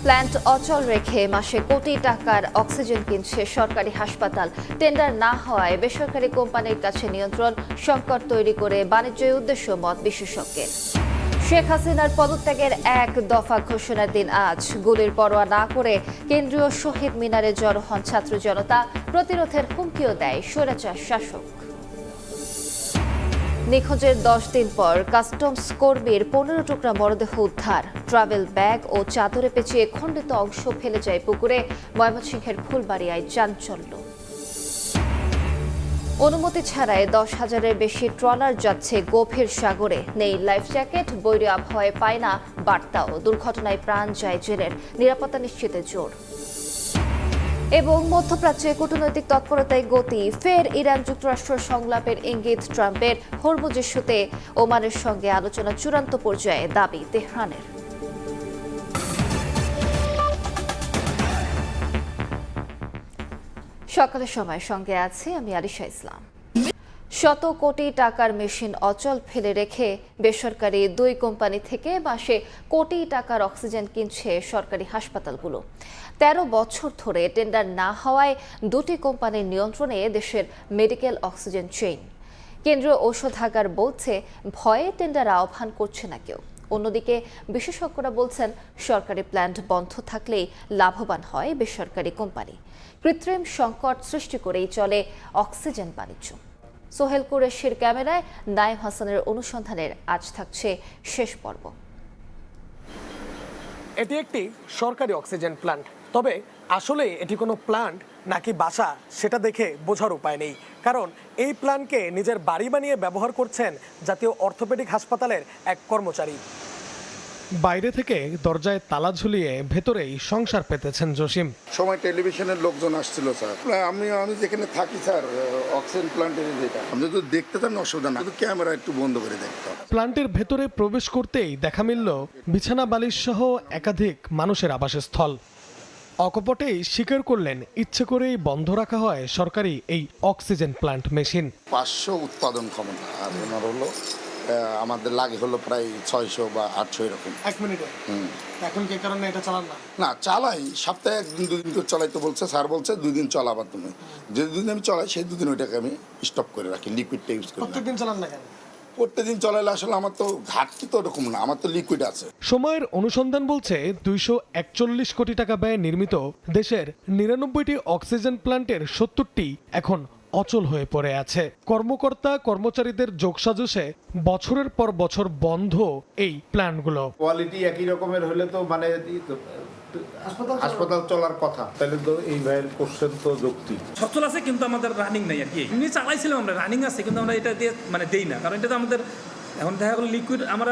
Plant অচল রেখে মাসে কোটি টাকার অক্সিজেন কিনছে সরকারি হাসপাতাল। টেন্ডার না হওয়ায় বেসরকারি কোম্পানির কাছে নিয়ন্ত্রণ সংকট তৈরি করে বাণিজ্যের উদ্দেশ্য মত বিশেষজ্ঞের। শেখ হাসিনার পদত্যাগের এক দফা ঘোষণার দিন আজ। গুলির পরোয়া না করে কেন্দ্রীয় শহীদ মিনারে জড়ো হন ছাত্র জনতা। প্রতিরোধের হুমকিও দেয় স্বৈরাচার শাসক। নিখোঁজের 10 দিন পর কাস্টমস কর্মীর 15 টুকরা মরদেহ উদ্ধার। ট্রাভেল ব্যাগ ও চাদরে পেঁচিয়ে খণ্ডিত অংশ ফেলে যায় পুকুরে। ময়মনসিংহের ফুলবাড়িয়ায় চাঞ্চল্য। অনুমতি ছাড়াই 10,000-এর বেশি ট্রলার যাচ্ছে গভীর সাগরে। নেই লাইফ জ্যাকেট, বৈরী আবহাওয়ায় পায় না বার্তাও। দুর্ঘটনায় প্রাণ যায় জেলের। নিরাপত্তা নিশ্চিতে জোর। এবং মধ্যপ্রাচ্যে কূটনৈতিক তৎপরতায় গতি। ফের ইরান যুক্তরাষ্ট্র সংলাপের ইঙ্গিত ট্রাম্পের। হরমুজ ইস্যুতে ওমানের সঙ্গে আলোচনা চূড়ান্ত পর্যায়ে, দাবি তেহরানের। সকালের সময় সঙ্গে আছি আমি আলিশা ইসলাম। শত কোটি টাকার মেশিন অচল ফেলে রেখে বেসরকারি 2 কোম্পানি থেকে মাসে কোটি টাকার অক্সিজেন কিনছে সরকারি হাসপাতালগুলো। 13 বছর ধরে টেন্ডার না হওয়ায় 2টি কোম্পানির নিয়ন্ত্রণে দেশের মেডিকেল অক্সিজেন চেইন। কেন্দ্রীয় ঔষধাগার বলছে ভয়ে টেন্ডার আহ্বান করছে না কেউ। অন্যদিকে বিশেষজ্ঞরা বলছেন সরকারি প্ল্যান্ট বন্ধ থাকলেই লাভবান হয় বেসরকারি কোম্পানি। কৃত্রিম সংকট সৃষ্টি করেই চলে অক্সিজেন বাণিজ্য। সোহেল কুরেশির ক্যামেরায় নাইম হাসানের অনুসন্ধানের আজ থাকছে শেষ পর্ব। এটি একটি সরকারি অক্সিজেন প্ল্যান্ট, তবে আসলে এটি কোনো প্ল্যান্ট নাকি বাসা সেটা দেখে বোঝার উপায় নেই। কারণ এই প্ল্যান্টকে নিজের বাড়ি বানিয়ে ব্যবহার করছেন জাতীয় অর্থোপেডিক হাসপাতালের এক কর্মচারী। বাইরে থেকে দরজায় তালা ঝুলিয়ে ভেতরেই সংসার পেতেছেন জসিম। সময় টেলিভিশনের লোকজন আসছিল স্যার। আমি যেখানে থাকি স্যার, অক্সিজেন প্ল্যান্টের যেটা, আমি যদি দেখতে চান অসুবিধা না, কিন্তু ক্যামেরা একটু বন্ধ করে দেখতাম। প্ল্যান্টের ভেতরে প্রবেশ করতেই দেখা মিলল বিছানা বালিশ সহ একাধিক মানুষের আবাসস্থল। অকপটেই স্বীকার করলেন ইচ্ছে করেই বন্ধ রাখা হয় সরকারি এই অক্সিজেন প্ল্যান্ট মেশিন। 500 উৎপাদন ক্ষমতা, আর ওনার হলো আমাদের লাগে হলো প্রায় 600 বা 800 এরকম। 1 মিনিটে এখন কি কারণে এটা চালান না চালাই, সপ্তাহে 1 দিন 2 দিন করে চালাইতে বলছে স্যার, বলছে 2 দিন চলাবার তুমি। যে 2 দিন আমি চালাই সেই 2 দিন ওইটাকে আমি স্টপ করে রাখি, লিকুইডটা ইউজ করি। প্রত্যেকদিন চালান না কেন? প্রত্যেকদিন চলাইলে আসলে আমার তো ঘাটতি তো ওরকম না, আমার তো লিকুইড আছে। সময়ের অনুসন্ধান বলছে 241 কোটি টাকা ব্যয়ে নির্মিত দেশের 99টি অক্সিজেন প্ল্যান্টের 70টি এখন অচল হয়ে পড়ে আছে। কর্মকর্তা কর্মচারীদের যোগসাজশে বছরের পর বছর বন্ধ এই প্ল্যান্টগুলো। কোয়ালিটি একই রকমের হলে তো মানে হাসপাতাল চলার কথা, তাহলে তো এই ভাইয়ের কোশ্চেন তো যুক্তি। সচল আছে কিন্তু আমাদের রানিং নাই আর কি। এমনি চালাইছিলাম আমরা, রানিং আছে কিন্তু আমরা এটা দিয়ে মানে দেই না, কারণ এটা তো আমাদের এখন দেখা গেল লিকুইড আমরা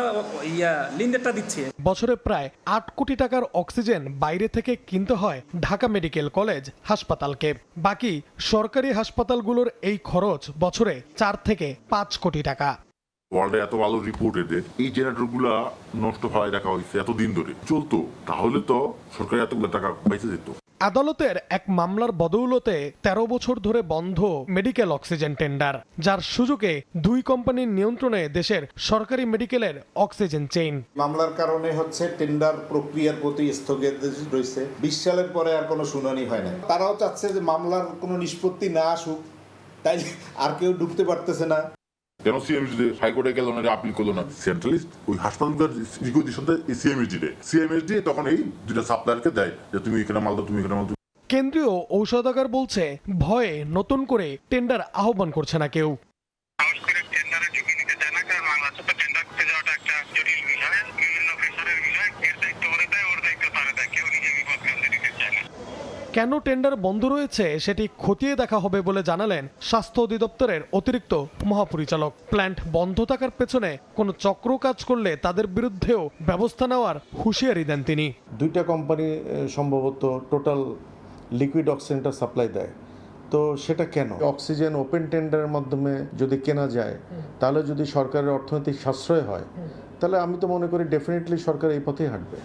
লিন্ডারটা দিচ্ছি। বছরে প্রায় 8 কোটি টাকার অক্সিজেন বাইরে থেকে কিনতে হয় ঢাকা মেডিকেল কলেজ হাসপাতালকে। বাকি সরকারি হাসপাতালগুলোর এই খরচ বছরে 4 থেকে 5 কোটি টাকা। ওয়ার্ল্ডে এত ভালো রিপোর্ট এদের, এই জেনারেটরগুলা নষ্ট হয়ে রাখা হয়েছে এতদিন ধরে চলতো, তাহলে তো সরকার এতগুলো টাকা বেঁচে যেত। আদালতের এক মামলার বদৌলতে 13 বছর ধরে বন্ধ মেডিকেল অক্সিজেন টেন্ডার, যার সুযোগে 2 কোম্পানির নিয়ন্ত্রণে দেশের সরকারি মেডিকেলের অক্সিজেন চেইন। মামলার কারণে হচ্ছে টেন্ডার প্রক্রিয়ার প্রতি স্থগিত রয়েছে। 20 সালের পরে আর কোনো শুনানি হয় না। তারাও চাচ্ছে যে মামলার কোনো নিষ্পত্তি না আসুক, তাই আর কেউ ঢুকতে পারতেছে না। কেন সিএমএসডি হাইকোর্টে গেল না, আপিল করলো না? সেন্ট্রালিস্ট ওই হাসপাতালগুলোর রিকুইজিশনটা সিএমএসডি তখন এই 2টা সাপ্লায়ারকে দেয় যে তুমি এখানে মাল দাও, তুমি এখানে মাল দাও। কেন্দ্রীয় ঔষধাগার বলছে ভয়ে নতুন করে টেন্ডার আহ্বান করছে না কেউ। কেন টেন্ডার বন্ধ রয়েছে সেটি খতিয়ে দেখা হবে বলে জানালেন স্বাস্থ্য অধিদপ্তরের অতিরিক্ত মহাপরিচালক। প্ল্যান্ট বন্ধ থাকার পেছনে কোনো চক্র কাজ করলে তাদের বিরুদ্ধেও ব্যবস্থা নেওয়ার হুঁশিয়ারি দেন তিনি। 2টা কোম্পানি সম্ভবত টোটাল লিকুইড অক্সিজেনটা সাপ্লাই দেয়, তো সেটা কেন? অক্সিজেন ওপেন টেন্ডারের মাধ্যমে যদি কেনা যায়, তাহলে যদি সরকারের অর্থনৈতিক সাশ্রয় হয়, তাহলে আমি তো মনে করি ডেফিনেটলি সরকার এই পথেই হাঁটবে।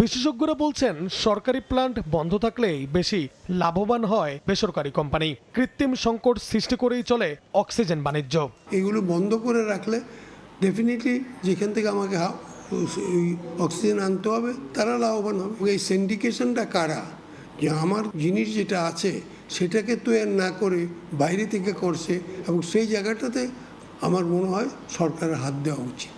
বিশেষজ্ঞরা বলছেন সরকারি প্ল্যান্ট বন্ধ থাকলেই বেশি লাভবান হয় বেসরকারি কোম্পানি। কৃত্রিম সংকট সৃষ্টি করেই চলে অক্সিজেন বাণিজ্য। এগুলো বন্ধ করে রাখলে ডেফিনেটলি যেখান থেকে আমাকে এই অক্সিজেন আনতে হবে, তারা লাভবান হবে। এই সিন্ডিকেশনটা কারা, যে আমার জিনিস যেটা আছে সেটাকে তৈরি না করে বাইরে থেকে করছে, এবং সেই জায়গাটাতে আমার মনে হয় সরকারের হাত দেওয়া উচিত।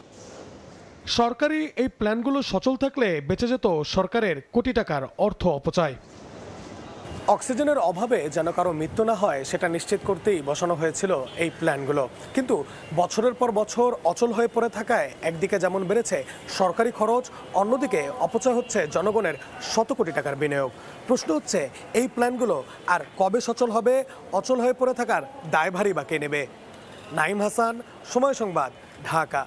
সরকারি এই প্ল্যানগুলো সচল থাকলে বেঁচে যেত সরকারের কোটি টাকার অর্থ অপচয়। অক্সিজেনের অভাবে যেন কারো মৃত্যু না হয় সেটা নিশ্চিত করতেই বসানো হয়েছিল এই প্ল্যানগুলো, কিন্তু বছরের পর বছর অচল হয়ে পড়ে থাকায় একদিকে যেমন বেড়েছে সরকারি খরচ, অন্যদিকে অপচয় হচ্ছে জনগণের শত কোটি টাকার বিনিয়োগ। প্রশ্ন হচ্ছে এই প্ল্যানগুলো আর কবে সচল হবে? অচল হয়ে পড়ে থাকার দায়ভারই বা কে নেবে? নাইম হাসান, সময় সংবাদ, ঢাকা।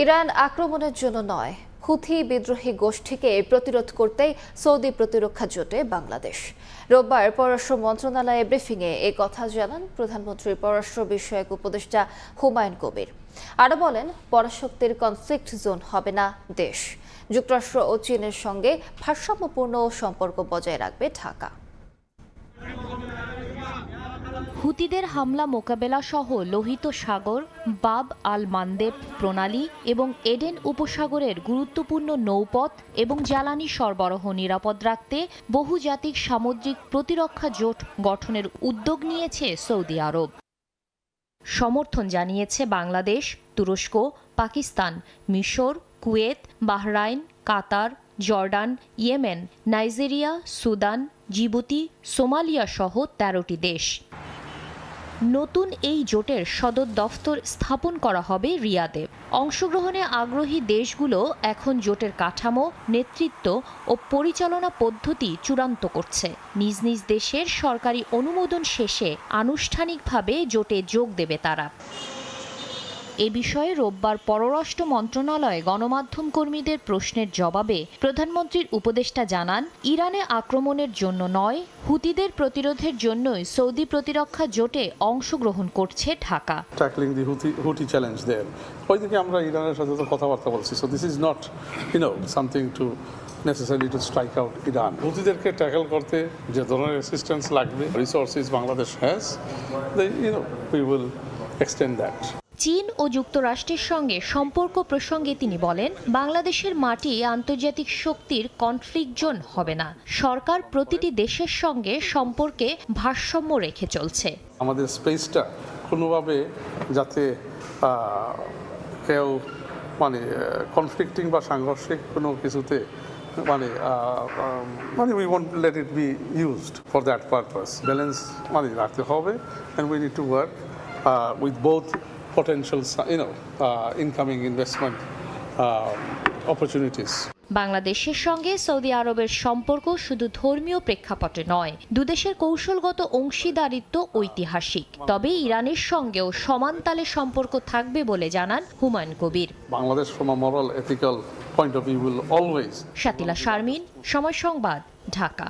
ইরান আক্রমণের জন্য নয়, হুথি বিদ্রোহী গোষ্ঠীকে প্রতিরোধ করতেই সৌদি প্রতিরক্ষা জোটে বাংলাদেশ। রোববার পররাষ্ট্র মন্ত্রণালয়ে ব্রিফিংয়ে এ কথা জানান প্রধানমন্ত্রীর পররাষ্ট্র বিষয়ক উপদেষ্টা হুমায়ুন কবির। আরও বলেন, পরাশক্তির কনফ্লিক্ট জোন হবে না দেশ। যুক্তরাষ্ট্র ও চীনের সঙ্গে ভারসাম্যপূর্ণ সম্পর্ক বজায় রাখবে ঢাকা। হুতিদের হামলা মোকাবেলা সহ লোহিত সাগর, বাব আল মান্দেব প্রণালী এবং এডেন উপসাগরের গুরুত্বপূর্ণ নৌপথ এবং জ্বালানি সরবরাহ নিরাপদ রাখতে বহুজাতিক সামুদ্রিক প্রতিরক্ষা জোট গঠনের উদ্যোগ নিয়েছে সৌদি আরব। সমর্থন জানিয়েছে বাংলাদেশ, তুরস্ক, পাকিস্তান, মিশর, Kuwait, Bahrain, Qatar, Jordan, Yemen, Nigeria, Sudan, Djibouti, Somalia সহ ১৩টি দেশ। নতুন এই জোটের সদর দফতর স্থাপন করা হবে রিয়াদে। অংশগ্রহণে আগ্রহী দেশগুলো এখন জোটের কাঠামো, নেতৃত্ব ও পরিচালনা পদ্ধতি চূড়ান্ত করছে। নিজ নিজ দেশের সরকারি অনুমোদন শেষে আনুষ্ঠানিকভাবে জোটে যোগ দেবে তারা। এ বিষয়ে রোববার পররাষ্ট্র মন্ত্রণালয়ে গণমাধ্যম কর্মীদের প্রশ্নের জবাবে প্রধানমন্ত্রীর উপদেষ্টা জানান, ইরানে আক্রমণের জন্য নয়, হুতিদের প্রতিরোধের জন্যই সৌদি প্রতিরক্ষা জোটে অংশগ্রহণ করছে Dhaka. Tackling the Houthi challenge there, ওইদিকে আমরা ইরানের সাথে তো কথাবার্তা বলছি। So this is not something to necessarily to strike out Iran. হুতিদেরকে ট্যাকল করতে যে ধরনের অ্যাসিস্ট্যান্স লাগবে, resources Bangladesh has, we will extend that. চীন ও যুক্তরাষ্ট্রের সঙ্গে সম্পর্ক প্রসঙ্গে তিনি বলেন, বাংলাদেশের মাটি আন্তর্জাতিক শক্তির কনফ্লিক্ট জোন হবে না। সরকার প্রতিটি দেশের সঙ্গে সম্পর্কে ভারসাম্য রেখে চলছে। আমাদের স্পেসটা কোনোভাবে যাতে কেউ কনফ্লিক্টিং বা সাংঘর্ষিক কোনো কিছুতে we won't let it be used for that purpose. Balance রাখতে হবে, and we need to work with both potential incoming investment opportunities. বাংলাদেশের সঙ্গে সৌদি আরবের সম্পর্ক শুধু ধর্মীয় প্রেক্ষাপটে নয়, দুদেশের কৌশলগত অংশীদারিত্ব ঐতিহাসিক। তবে ইরানের সঙ্গেও সমান তালে সম্পর্ক থাকবে বলে জানান Humayun Kabir. Bangladesh from a moral ethical point of view will always. Shatila Sharmin, Somoy Sangbad, Dhaka.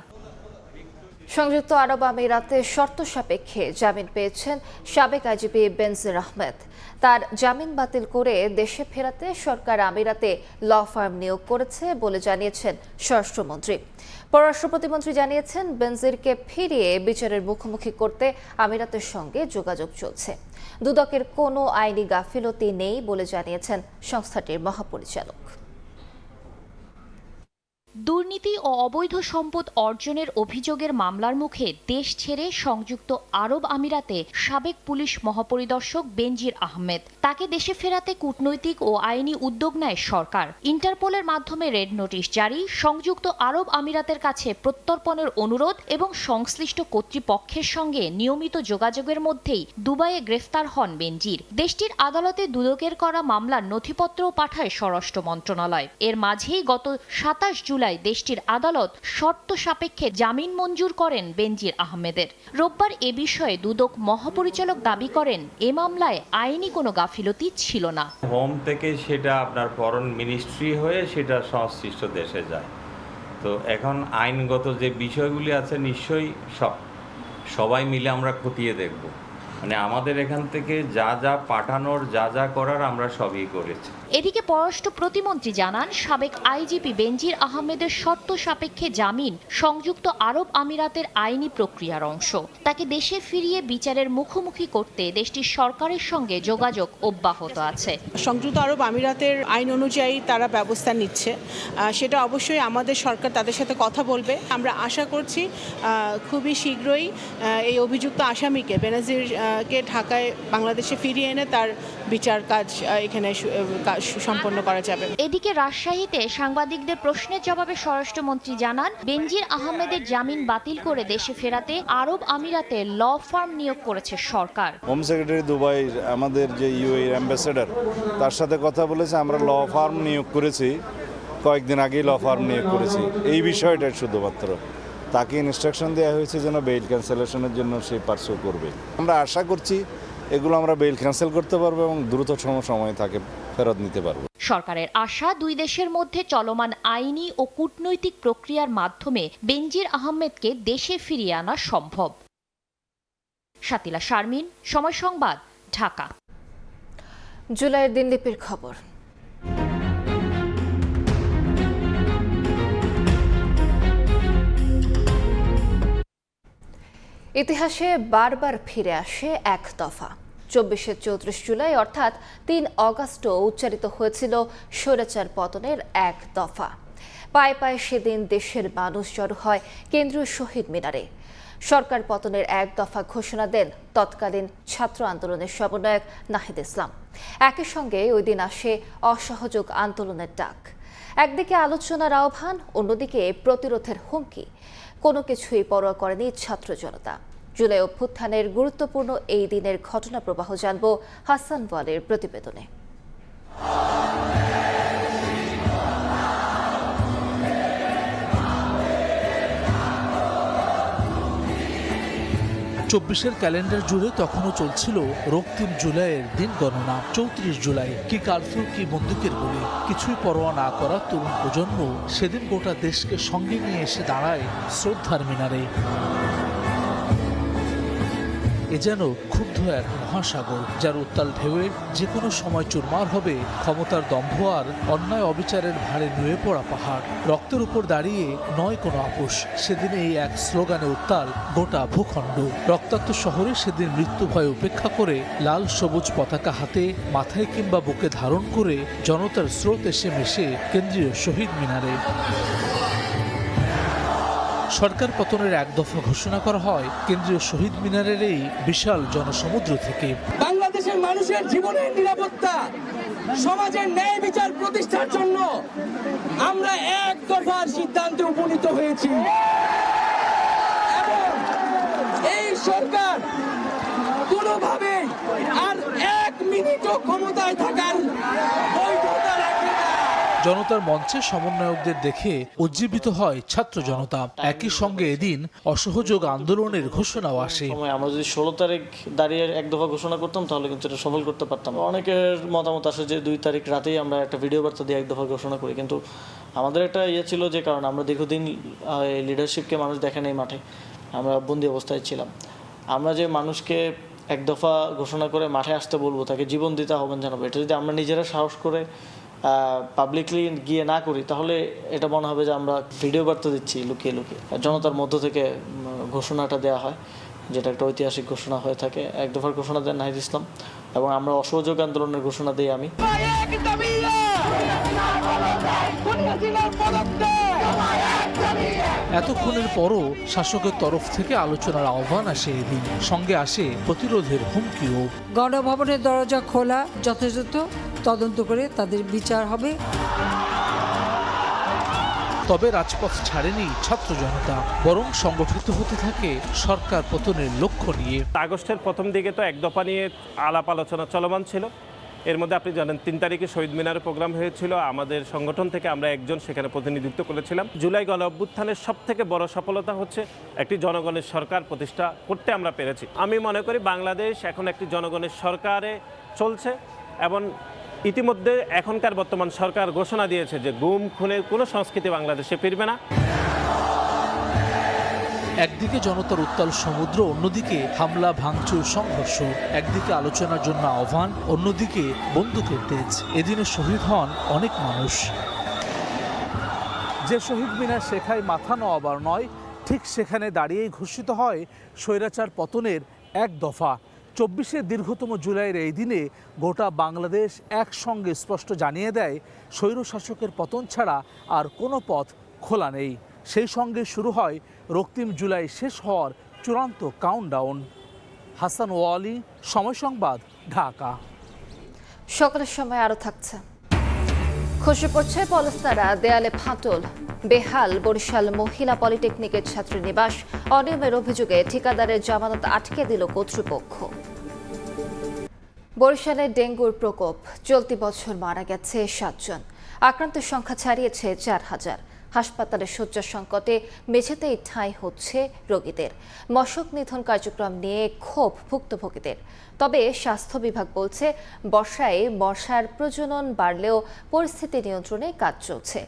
সংযুক্ত আরব আমিরাতে শর্ত সাপেক্ষে জামিন পেয়েছেন সাবেক আইজিপি বেনজির আহমেদ। তার জামিন বাতিল করে দেশে ফেরাতে সরকার আমিরাতে ল ফার্ম নিয়োগ করেছে বলে জানিয়েছেন স্বরাষ্ট্রমন্ত্রী। পররাষ্ট্র প্রতিমন্ত্রী জানিয়েছেন, বেনজিরকে ফিরিয়ে বিচারের মুখোমুখি করতে আমিরাতের সঙ্গে যোগাযোগ চলছে। দুদকের কোনো আইনি গাফিলতি নেই বলে জানিয়েছেন সংস্থাটির মহাপরিচালক। দুর্নীতি ও অবৈধ সম্পদ অর্জনের অভিযোগের মামলার মুখে দেশ ছেড়ে সংযুক্ত আরব আমিরাতে সাবেক পুলিশ মহাপরিদর্শক বেনজির আহমেদ। তাকে দেশে ফেরাতে কূটনৈতিক ও আইনি উদ্যোগ নেয় সরকার। ইন্টারপোলের মাধ্যমে রেড নোটিশ জারি, সংযুক্ত আরব আমিরাতের কাছে প্রত্যর্পণের অনুরোধ এবং সংশ্লিষ্ট কর্তৃপক্ষের সঙ্গে নিয়মিত যোগাযোগের মধ্যেই দুবাইয়ে গ্রেফতার হন বেনজির। দেশটির আদালতে দুদকের করা মামলার নথিপত্রও পাঠায় স্বরাষ্ট্র মন্ত্রণালয়। এর মাঝেই গত ২৭ জুলাই দেশটির আদালত শর্ত সাপেক্ষে জামিন মঞ্জুর করেন বেনজির আহমেদের। রোববার এ বিষয়ে দুদক মহাপরিচালক দাবি করেন, এ মামলায় আইনি কোনো গাফিলতি ছিল না। হোম থেকে সেটা আপনার ফরেন মিনিস্ট্রি হয়ে সেটা সংশ্লিষ্ট দেশে যায়। তো এখন আইনগত যে বিষয়গুলি আছে নিশ্চয়ই সবাই মিলে আমরা খতিয়ে দেখব মানে আমাদের এখান থেকে যা যা পাঠানোর যা যা করার আমরা সবই করেছি। এদিকে পররাষ্ট্র প্রতিমন্ত্রী জানান, সাবেক আইজিপি বেনজির আহমেদের শর্ত সাপেক্ষে জামিন সংযুক্ত আরব আমিরাতের আইনি প্রক্রিয়ার অংশ। তাকে দেশে ফিরিয়ে বিচারের মুখোমুখি করতে দেশটির সরকারের সঙ্গে যোগাযোগ অব্যাহত আছে। সংযুক্ত আরব আমিরাতের আইন অনুযায়ী তারা ব্যবস্থা নিচ্ছে, সেটা অবশ্যই আমাদের সরকার তাদের সাথে কথা বলবে। আমরা আশা করছি খুবই শীঘ্রই এই অভিযুক্ত আসামিকে বেনজিরকে ঢাকায় বাংলাদেশে ফিরিয়ে এনে তার বিচার কাজ এখানে সম্পন্ন করা যাবে। এদিকে রাজশাহীতে সাংবাদিকদের প্রশ্নের জবাবে স্বরাষ্ট্রমন্ত্রী জানান, বেনজির আহমেদের জামিন বাতিল করে দেশে ফেরাতে আরব আমিরাতে ল ফার্ম নিয়োগ করেছে সরকার। হোম সেক্রেটারি দুবাই আমাদের যে ইউএই অ্যাম্বাসেডর তার সাথে কথা বলেছে, আমরা ল ফার্ম নিয়োগ করেছি, কয়েকদিন আগেই ল ফার্ম নিয়োগ করেছি। এই বিষয়টা শুধুমাত্র তাকে ইনস্ট্রাকশন দেওয়া হয়েছে যেন বেইল ক্যান্সেলেশনের জন্য সে পার্সু করবে। আমরা আশা করছি এগুলো আমরা বেইল ক্যান্সেল করতে পারবো এবং দ্রুততম সময়ে তাকে ফেরত নিতে পারবো। সরকারের আশা, দুই দেশের মধ্যে চলমান আইনি ও কূটনৈতিক প্রক্রিয়ার মাধ্যমে বেনজির আহমেদকে দেশে ফিরিয়ে আনা সম্ভব। শাতিলা শারমিন, সময় সংবাদ, ঢাকা। জুলাইয়ের দিনলিপির খবর। ইতিহাসে বারবার ফিরে আসে এক দফা। 24 জুলাই অর্থাৎ 3 অগস্টও উচ্চারিত হয়েছিল স্বৈরাচার পতনের এক দফা। পায়ে পায়ে সেদিন দেশের মানুষ জড়ো হয় কেন্দ্রীয় শহীদ মিনারে। সরকার পতনের এক দফা ঘোষণা দেন তৎকালীন ছাত্র আন্দোলনের সমন্বয়ক নাহিদ ইসলাম। একই সঙ্গে ওই দিন আসে অসহযোগ আন্দোলনের ডাক। একদিকে আলোচনার আহ্বান, অন্যদিকে প্রতিরোধের হুমকি। কোনো কিছুই পরোয়া করেনি ছাত্র জনতা। জুলাই অভ্যুত্থানের গুরুত্বপূর্ণ এই দিনের ঘটনা প্রবাহ জানব হাসান ওয়ালির প্রতিবেদনে। 24-এর ক্যালেন্ডার জুড়ে তখনও চলছিল রক্তিম জুলাইয়ের দিন গণনা। 34 জুলাই কি কারফিউ, কি বন্দুকের গুলি, কিছুই পরোয়া না করা তরুণ প্রজন্ম সেদিন গোটা দেশকে সঙ্গে নিয়ে এসে দাঁড়ায় শ্রদ্ধার মিনারে। এ যেন ক্ষুব্ধ এক মহাসাগর, যার উত্তাল ঢেউয়ে যে কোনো সময় চুরমার হবে ক্ষমতার দম্ভ আর অন্যায় অবিচারের ভারে নুয়ে পড়া পাহাড়। রক্তের উপর দাঁড়িয়ে নয় কোনো আপোষ, সেদিন এই এক স্লোগানে উত্তাল গোটা ভূখণ্ড। রক্তাক্ত শহরে সেদিন মৃত্যু ভয় উপেক্ষা করে লাল সবুজ পতাকা হাতে, মাথায় কিংবা বুকে ধারণ করে জনতার স্রোত এসে মেশে কেন্দ্রীয় শহীদ মিনারে। সরকার পতনের এক দফা ঘোষণা করা হয় কেন্দ্রীয় শহীদ মিনারের এই বিশাল জনসমুদ্র থেকে। বাংলাদেশের মানুষের জীবনের নিরাপত্তা, সমাজের ন্যায় বিচার প্রতিষ্ঠার জন্য আমরা এক দফার সিদ্ধান্তে উপনীত হয়েছি এবং এই সরকার কোনোভাবে আর 1 মিনিটও ক্ষমতায় থাকার বৈধতা রাখে না। জনতার মঞ্চে সমন্বয়কদের দেখে উজ্জীবিত হয় ছাত্র জনতা। একই সঙ্গে এদিন অসহযোগ আন্দোলনের ঘোষণাও আসে। আমরা যদি 16 তারিখ দাঁড়িয়ে এক দফা ঘোষণা করতাম তাহলে কিন্তু এটা সফল করতে পারতাম। অনেকের মতামত আসে যে 2 তারিখ রাতেই আমরা একটা ভিডিও বার্তা দিয়ে এক দফা ঘোষণা করি, কিন্তু আমাদের একটা ছিল যে কারণ আমরা দীর্ঘদিন লিডারশিপকে মানুষ দেখে নেই মাঠে, আমরা বন্দি অবস্থায় ছিলাম। আমরা যে মানুষকে এক দফা ঘোষণা করে মাঠে আসতে বলবো, তাকে জীবন দিতে আহ্বান জানাবো, এটা যদি আমরা নিজেরা সাহস করে পাবলিকলি গিয়ে না করি তাহলে এটা মনে হবে যে আমরা ভিডিও বার্তা দিচ্ছি লুকিয়ে লুকিয়ে। জনতার মধ্য থেকে ঘোষণাটা দেওয়া হয়, যেটা একটা ঐতিহাসিক ঘোষণা হয়ে থাকে। এক দফার ঘোষণা দেন নাহিদ ইসলাম এবং আমরা অসহযোগ আন্দোলনের ঘোষণা দিই আমি। এতক্ষণের পরও শাসকের তরফ থেকে আলোচনার আহ্বান আসে এদিন, সঙ্গে আসে প্রতিরোধের হুমকিও। গণভবনের দরজা খোলা, যথাযথ তদন্ত করে তাদের বিচার হবে। তবে রাজপথ ছাড়েনি ছাত্র জনতা, বরং সংগঠিত হতে থাকে সরকার পতনের লক্ষ্য নিয়ে। আগস্টের প্রথম দিকে তো এক দফা নিয়ে আলাপ আলোচনা চলমান ছিল। এর মধ্যে আপনি জানেন 3 তারিখে শহীদ মিনারে প্রোগ্রাম হয়েছিল। আমাদের সংগঠন থেকে আমরা একজন সেখানে প্রতিনিধিত্ব করেছিলাম। জুলাই গণ অভ্যুত্থানের সবথেকে বড় সফলতা হচ্ছে একটি জনগণের সরকার প্রতিষ্ঠা করতে আমরা পেরেছি। আমি মনে করি বাংলাদেশ এখন একটি জনগণের সরকারে চলছে এবং ইতিমধ্যে এখনকার বর্তমান সরকার ঘোষণা দিয়েছে যে গুম খুনের কোনো সংস্কৃতি বাংলাদেশে ফিরবে না। একদিকে জনতার উত্তাল সমুদ্র, অন্যদিকে হামলা, ভাঙচুর, সংঘর্ষ। একদিকে আলোচনার জন্য আহ্বান, অন্যদিকে বন্দুকের তেজ। এদিনে শহীদ হন অনেক মানুষ। যে শহীদ মিনার শেখায় মাথা নোয়াবার নয়, ঠিক সেখানে দাঁড়িয়েই ঘোষিত হয় স্বৈরাচার পতনের এক দফা। 24-এর দীর্ঘতম জুলাইয়ের এই দিনে গোটা বাংলাদেশ একসঙ্গে স্পষ্ট জানিয়ে দেয় স্বৈরশাসকের পতন ছাড়া আর কোনো পথ খোলা নেই। সেই সঙ্গে শুরু হয় রক্তিম জুলাই শেষ হওয়ার চূড়ান্ত কাউন্টডাউন। হাসান ওয়ালি, সময় সংবাদ, ঢাকা। সকালের সময় আরো থাকছে। খসে পড়ছে পলস্তারা, দেয়ালে ফাটল, বেহাল বরিশাল মহিলা পলিটেকনিকের ছাত্রীনিবাস। অনিয়মের অভিযোগে ঠিকাদারের জামানত আটকে দিল কর্তৃপক্ষ। বরিশালে ডেঙ্গুর প্রকোপ, চলতি বছর মারা গেছে 7 জন, আক্রান্তের সংখ্যা ছাড়িয়েছে 4000। হাসপাতালের শয্যা সংকটে মেঝেতেই ঠাঁই হচ্ছে রোগীদের। মশক নিধন কার্যক্রম নিয়ে ক্ষোভ ভুক্তভোগীদের। তবে স্বাস্থ্য বিভাগ বলছে বর্ষায় মশার প্রজনন বাড়লেও পরিস্থিতি নিয়ন্ত্রণে কাজ চলছে।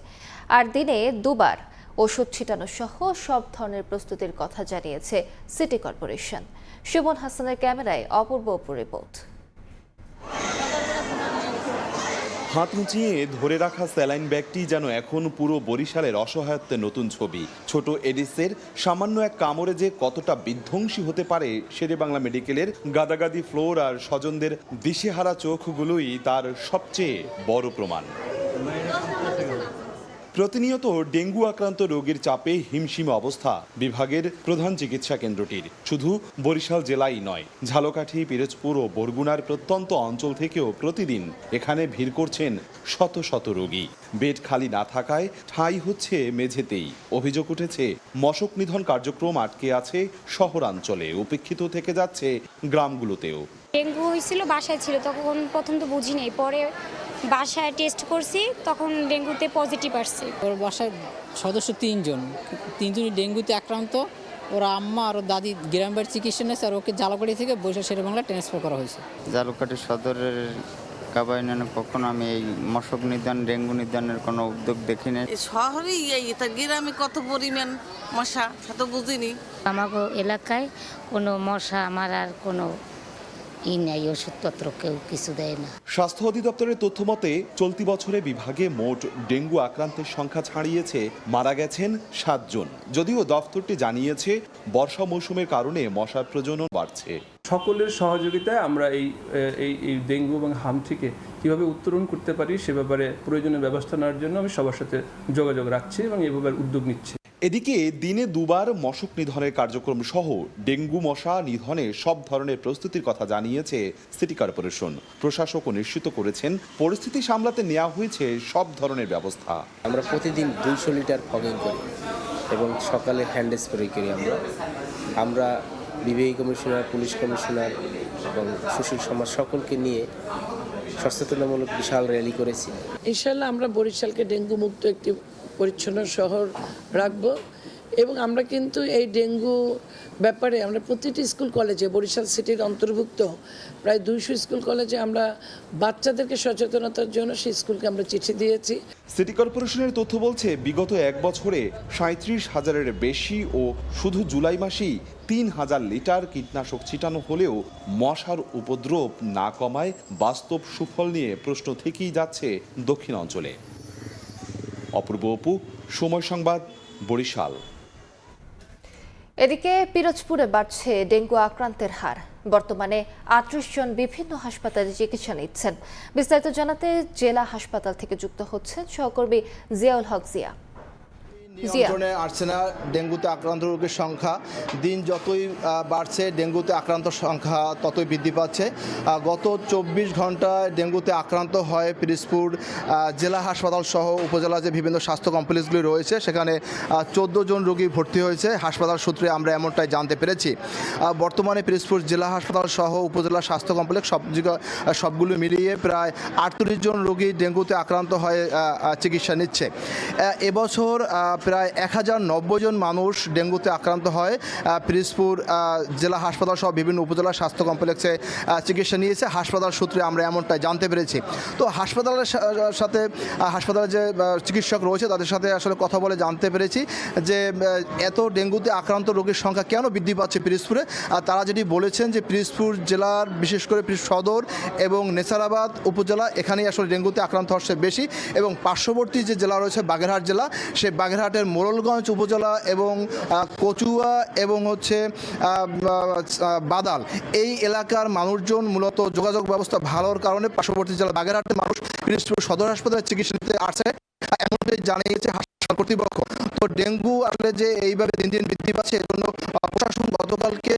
আর দিনে 2 বার ওষুধ ছিটানো সহ সব ধরনের প্রস্তুতির কথা জানিয়েছে সিটি কর্পোরেশন। সুমন হাসানের ক্যামেরায় অপূর্ব রিপোর্ট। হাত মুচিয়ে ধরে রাখা স্যালাইন ব্যাগটি যেন এখন পুরো বরিশালের অসহায়ত্বের নতুন ছবি। ছোট এডিসের সামান্য এক কামড়ে যে কতটা বিধ্বংসী হতে পারে শেরেবাংলা মেডিকেলের গাদাগাদি ফ্লোর আর স্বজনদের দিশেহারা চোখগুলোই তার সবচেয়ে বড় প্রমাণ। প্রতিনিয়ত ডেঙ্গু আক্রান্ত রোগীর চাপে হিমশিম অবস্থা বিভাগের প্রধান চিকিৎসা কেন্দ্রটির। শুধু বরিশাল জেলাই নয়, ঝালকাঠি, পিরোজপুর ও বরগুনার প্রত্যন্ত অঞ্চল থেকেও প্রতিদিন এখানে ভিড় করছেন শত শত রোগী। বেড খালি না থাকায় ঠাঁই হচ্ছে মেঝেতেই। অভিযোগ উঠেছে মশক নিধন কার্যক্রম আটকে আছে শহরাঞ্চলে, উপেক্ষিত থেকে যাচ্ছে গ্রামগুলোতেও। ডেঙ্গু হয়েছিল, বাসায় ছিল, তখন প্রথম তো বুঝি নাই, পরে বাসায় টেস্ট করছি, তখন ডেঙ্গুতে পজিটিভ আসছে। ওর বাসায় সদস্য 3 জন, 3 জনই ডেঙ্গুতে আক্রান্ত। ওর আম্মা আর দাদি গ্রাম বাড়ির চিকিৎসা নিয়েছে, আর ওকে ঝালকাঠি থেকে বরিশাল শেরেবাংলা ট্রান্সফার করা হয়েছে। ঝালকাঠি সদরের কাবা ইউনিয়নে কখনো আমি এই মশক নিধন, ডেঙ্গু নিধনের কোনো উদ্যোগ দেখিনি। শহরেই এটা গ্রামে কত পরিমাণ মশা সেটা বুঝিনি। আমাকে এলাকায় কোনো মশা আমার আর কোনো নাই, ওষুধপত্র কেউ কিছু দেয় না। স্বাস্থ্য অধিদপ্তরের তথ্য মতে চলতি বছরে বিভাগে মোট ডেঙ্গু আক্রান্তের সংখ্যা ছাড়িয়েছে, মারা গেছেন 7 জন। যদিও দফতরটি জানিয়েছে বর্ষা মৌসুমের কারণে মশার প্রজনন বাড়ছে। সকলের সহযোগিতায় আমরা এই ডেঙ্গু এবং হাম থেকে কীভাবে উত্তরণ করতে পারি সে ব্যাপারে প্রয়োজনীয় ব্যবস্থা নেওয়ার জন্য আমি সবার সাথে যোগাযোগ রাখছি এবং এই ব্যাপারে উদ্যোগ নিচ্ছি। এদিকে দিনে 2 বার মশক নিধনের কার্যক্রম সহ ডেঙ্গু মশা নিধনে সব ধরনের প্রস্তুতির কথা জানিয়েছে সিটি কর্পোরেশন। প্রশাসকও নিশ্চিত করেছেন পরিস্থিতি সামলাতে নেওয়া হয়েছে সব ধরনের ব্যবস্থা। আমরা প্রতিদিন 200 লিটার ফগিং করি এবং সকালে হ্যান্ড স্প্রে করি। আমরা বিভাগীয় কমিশনার, পুলিশ কমিশনার এবং সুশীল সমাজ সকলকে নিয়ে সচেতনতামূলক বিশাল র্যালি করেছি। ইনশাআল্লাহ আমরা বরিশালকে ডেঙ্গু মুক্ত একটি পরিচ্ছন্ন শহর রাখব এবং আমরা কিন্তু এই ডেঙ্গু ব্যাপারে আমরা প্রতিটি স্কুল কলেজে, বরিশাল সিটির অন্তর্ভুক্ত প্রায় 200 স্কুল কলেজে আমরা বাচ্চাদেরকে সচেতনতার জন্য সেই স্কুলকে আমরা চিঠি দিয়েছি। সিটি কর্পোরেশনের তথ্য বলছে বিগত 1 বছরে 37,000-এর বেশি ও শুধু জুলাই মাসেই 3,000 লিটার কীটনাশক ছিটানো হলেও মশার উপদ্রব না কমায় বাস্তব সুফল নিয়ে প্রশ্ন থেকেই যাচ্ছে দক্ষিণ অঞ্চলে। অপূর্ব অপু, সময় সংবাদ, বরিশাল। এদিকে পিরোজপুরে বাড়ছে ডেঙ্গু আক্রান্তের হার। বর্তমানে 38 জন বিভিন্ন হাসপাতালে চিকিৎসা নিচ্ছেন। বিস্তারিত জানাতে জেলা হাসপাতাল থেকে যুক্ত হচ্ছেন সহকর্মী জিয়াউল হক জিয়া। নিয়ন্ত্রণে আসছে না ডেঙ্গুতে আক্রান্ত রোগীর সংখ্যা। দিন যতই বাড়ছে ডেঙ্গুতে আক্রান্ত সংখ্যা ততই বৃদ্ধি পাচ্ছে। গত 24 ঘন্টায় ডেঙ্গুতে আক্রান্ত হয় পিরোজপুর জেলা হাসপাতাল সহ উপজেলা যে বিভিন্ন স্বাস্থ্য কমপ্লেক্সগুলি রয়েছে সেখানে 14 জন রোগী ভর্তি হয়েছে। হাসপাতাল সূত্রে আমরা এমনটাই জানতে পেরেছি। বর্তমানে পিরোজপুর জেলা হাসপাতাল সহ উপজেলা স্বাস্থ্য কমপ্লেক্স সবগুলো মিলিয়ে প্রায় 38 জন রোগী ডেঙ্গুতে আক্রান্ত হয়ে চিকিৎসা নিচ্ছে। এবছর প্রায় 1090 জন মানুষ ডেঙ্গুতে আক্রান্ত হয়। পিরোজপুর জেলা হাসপাতাল সহ বিভিন্ন উপজেলা স্বাস্থ্য কমপ্লেক্সে চিকিৎসা নিয়েছে। হাসপাতাল সূত্রে আমরা এমনটাই জানতে পেরেছি। তো হাসপাতালের সাথে হাসপাতালে যে চিকিৎসক রয়েছে তাদের সাথে আসলে কথা বলে জানতে পেরেছি যে এত ডেঙ্গুতে আক্রান্ত রোগীর সংখ্যা কেন বৃদ্ধি পাচ্ছে পিরোজপুরে। আর তারা যেটি বলেছেন যে পিরোজপুর জেলার বিশেষ করে পিরোজপুর সদর এবং নেসারাবাদ উপজেলা এখানেই আসলে ডেঙ্গুতে আক্রান্ত হচ্ছে বেশি, এবং পার্শ্ববর্তী যে জেলা রয়েছে বাগেরহাট জেলা, সেই বাগেরহাটের মোড়লগঞ্জ উপজেলা এবং কচুয়া এবং হচ্ছে বাদাল এই এলাকার মানুষজন মূলত যোগাযোগ ব্যবস্থা ভালোর কারণে পার্শ্ববর্তী জেলা বাগেরহাটের মানুষ পিরোজপুর সদর হাসপাতালে চিকিৎসা নিতে আসছে, এমনটাই জানিয়েছে হাসপাতাল কর্তৃপক্ষ। তো ডেঙ্গু আসলে যে এইভাবে দিন দিন বৃদ্ধি পাচ্ছে এর জন্য প্রশাসন গতকালকে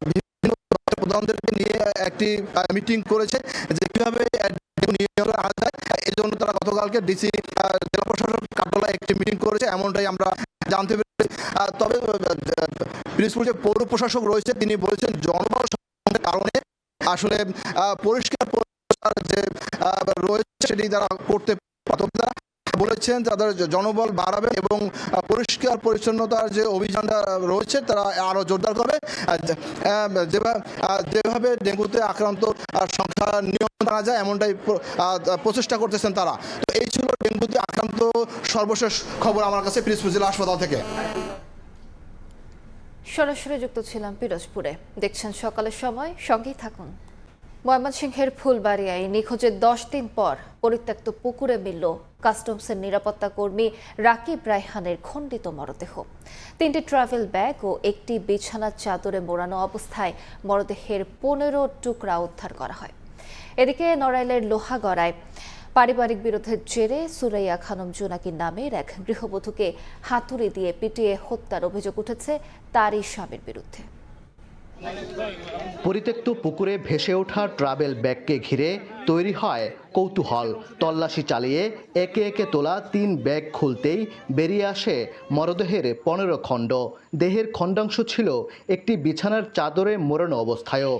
বিভিন্ন প্রধানদেরকে নিয়ে একটি মিটিং করেছে যে কীভাবে ডেঙ্গু নিয়ন্ত্রণে আনা যায়। এই জন্য তারা গতকালকে ডিসি জেলা প্রশাসক কার্যালয়ে একটি মিটিং করেছে, এমনটাই আমরা জানতে পেরেছি। তবে পিরোজপুর যে পৌর প্রশাসক রয়েছে তিনি বলেছেন জনবল সংকটের কারণে আসলে পরিষ্কার যে রয়েছে সেটি তারা করতে বলেছেন, তাদের জনবল বাড়াবে এবং পরিষ্কার পরিচ্ছন্নতার যে অভিযানটা রয়েছে তারা আরও জোরদার করবে, যেভাবে ডেঙ্গুতে আক্রান্ত সংখ্যা নিয়ন্ত্রণ করা যায় এমনটাই প্রচেষ্টা করতেছেন তারা। তো এই ছিল ডেঙ্গুতে আক্রান্ত সর্বশেষ খবর আমার কাছে পিরোজপুর জেলা হাসপাতাল থেকে। সরাসরি যুক্ত ছিলাম পিরোজপুরে। দেখছেন সকালের সময়, সঙ্গেই থাকুন। ময়মনসিংহের ফুলবাড়িয়ায় নিখোঁজের 10 দিন পর পরিত্যক্ত পুকুরে মিলল কাস্টমসের নিরাপত্তা কর্মী রাকিব রায়হানের খণ্ডিত মরদেহ। 3টি ট্রাভেল ব্যাগ ও একটি বিছানার চাদরে মোড়ানো অবস্থায় মরদেহের 15 টুকরা উদ্ধার করা হয়। এদিকে নড়াইলের লোহাগড়ায় পারিবারিক বিরোধের জেরে সুরাইয়া খানম জোনাকি নামের এক গৃহবধূকে হাতুড়ি দিয়ে পিটিয়ে হত্যার অভিযোগ উঠেছে তারই স্বামীর বিরুদ্ধে। পরিত্যক্ত পুকুরে ভেসে ওঠা ট্রাভেল ব্যাগকে ঘিরে তৈরি হয় কৌতূহল। তল্লাশি চালিয়ে একে একে তোলা 3 ব্যাগ খুলতেই বেরিয়ে আসে মরদেহের 15 খণ্ড। দেহের খণ্ডাংশ ছিল একটি বিছানার চাদরে মোড়ানো অবস্থায়ও।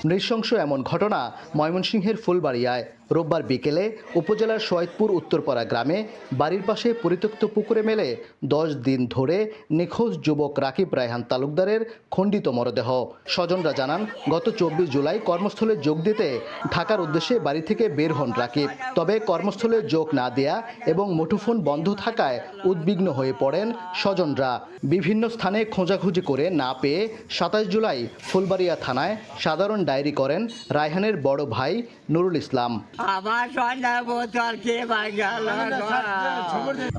নৃশংস এমন ঘটনা ময়মনসিংহের ফুলবাড়িয়ায় রোববার বিকেলে উপজেলার সৈয়দপুর উত্তরপাড়া গ্রামে বাড়ির পাশে পরিত্যক্ত পুকুরে মেলে 10 দিন ধরে নিখোঁজ যুবক রাকিব রায়হান তালুকদারের খণ্ডিত মরদেহ। স্বজনরা জানান, গত 24 জুলাই কর্মস্থলে যোগ দিতে ঢাকার উদ্দেশ্যে বাড়ি থেকে বের হন রাকিব। তবে কর্মস্থলে যোগ না দেয়া এবং মুঠোফোন বন্ধ থাকায় উদ্বিগ্ন হয়ে পড়েন স্বজনরা। বিভিন্ন স্থানে খোঁজাখুঁজি করে না পেয়ে 27 জুলাই ফুলবাড়িয়া থানায় সাধারণ ডায়েরি করেন রায়হানের বড় ভাই নুরুল ইসলাম।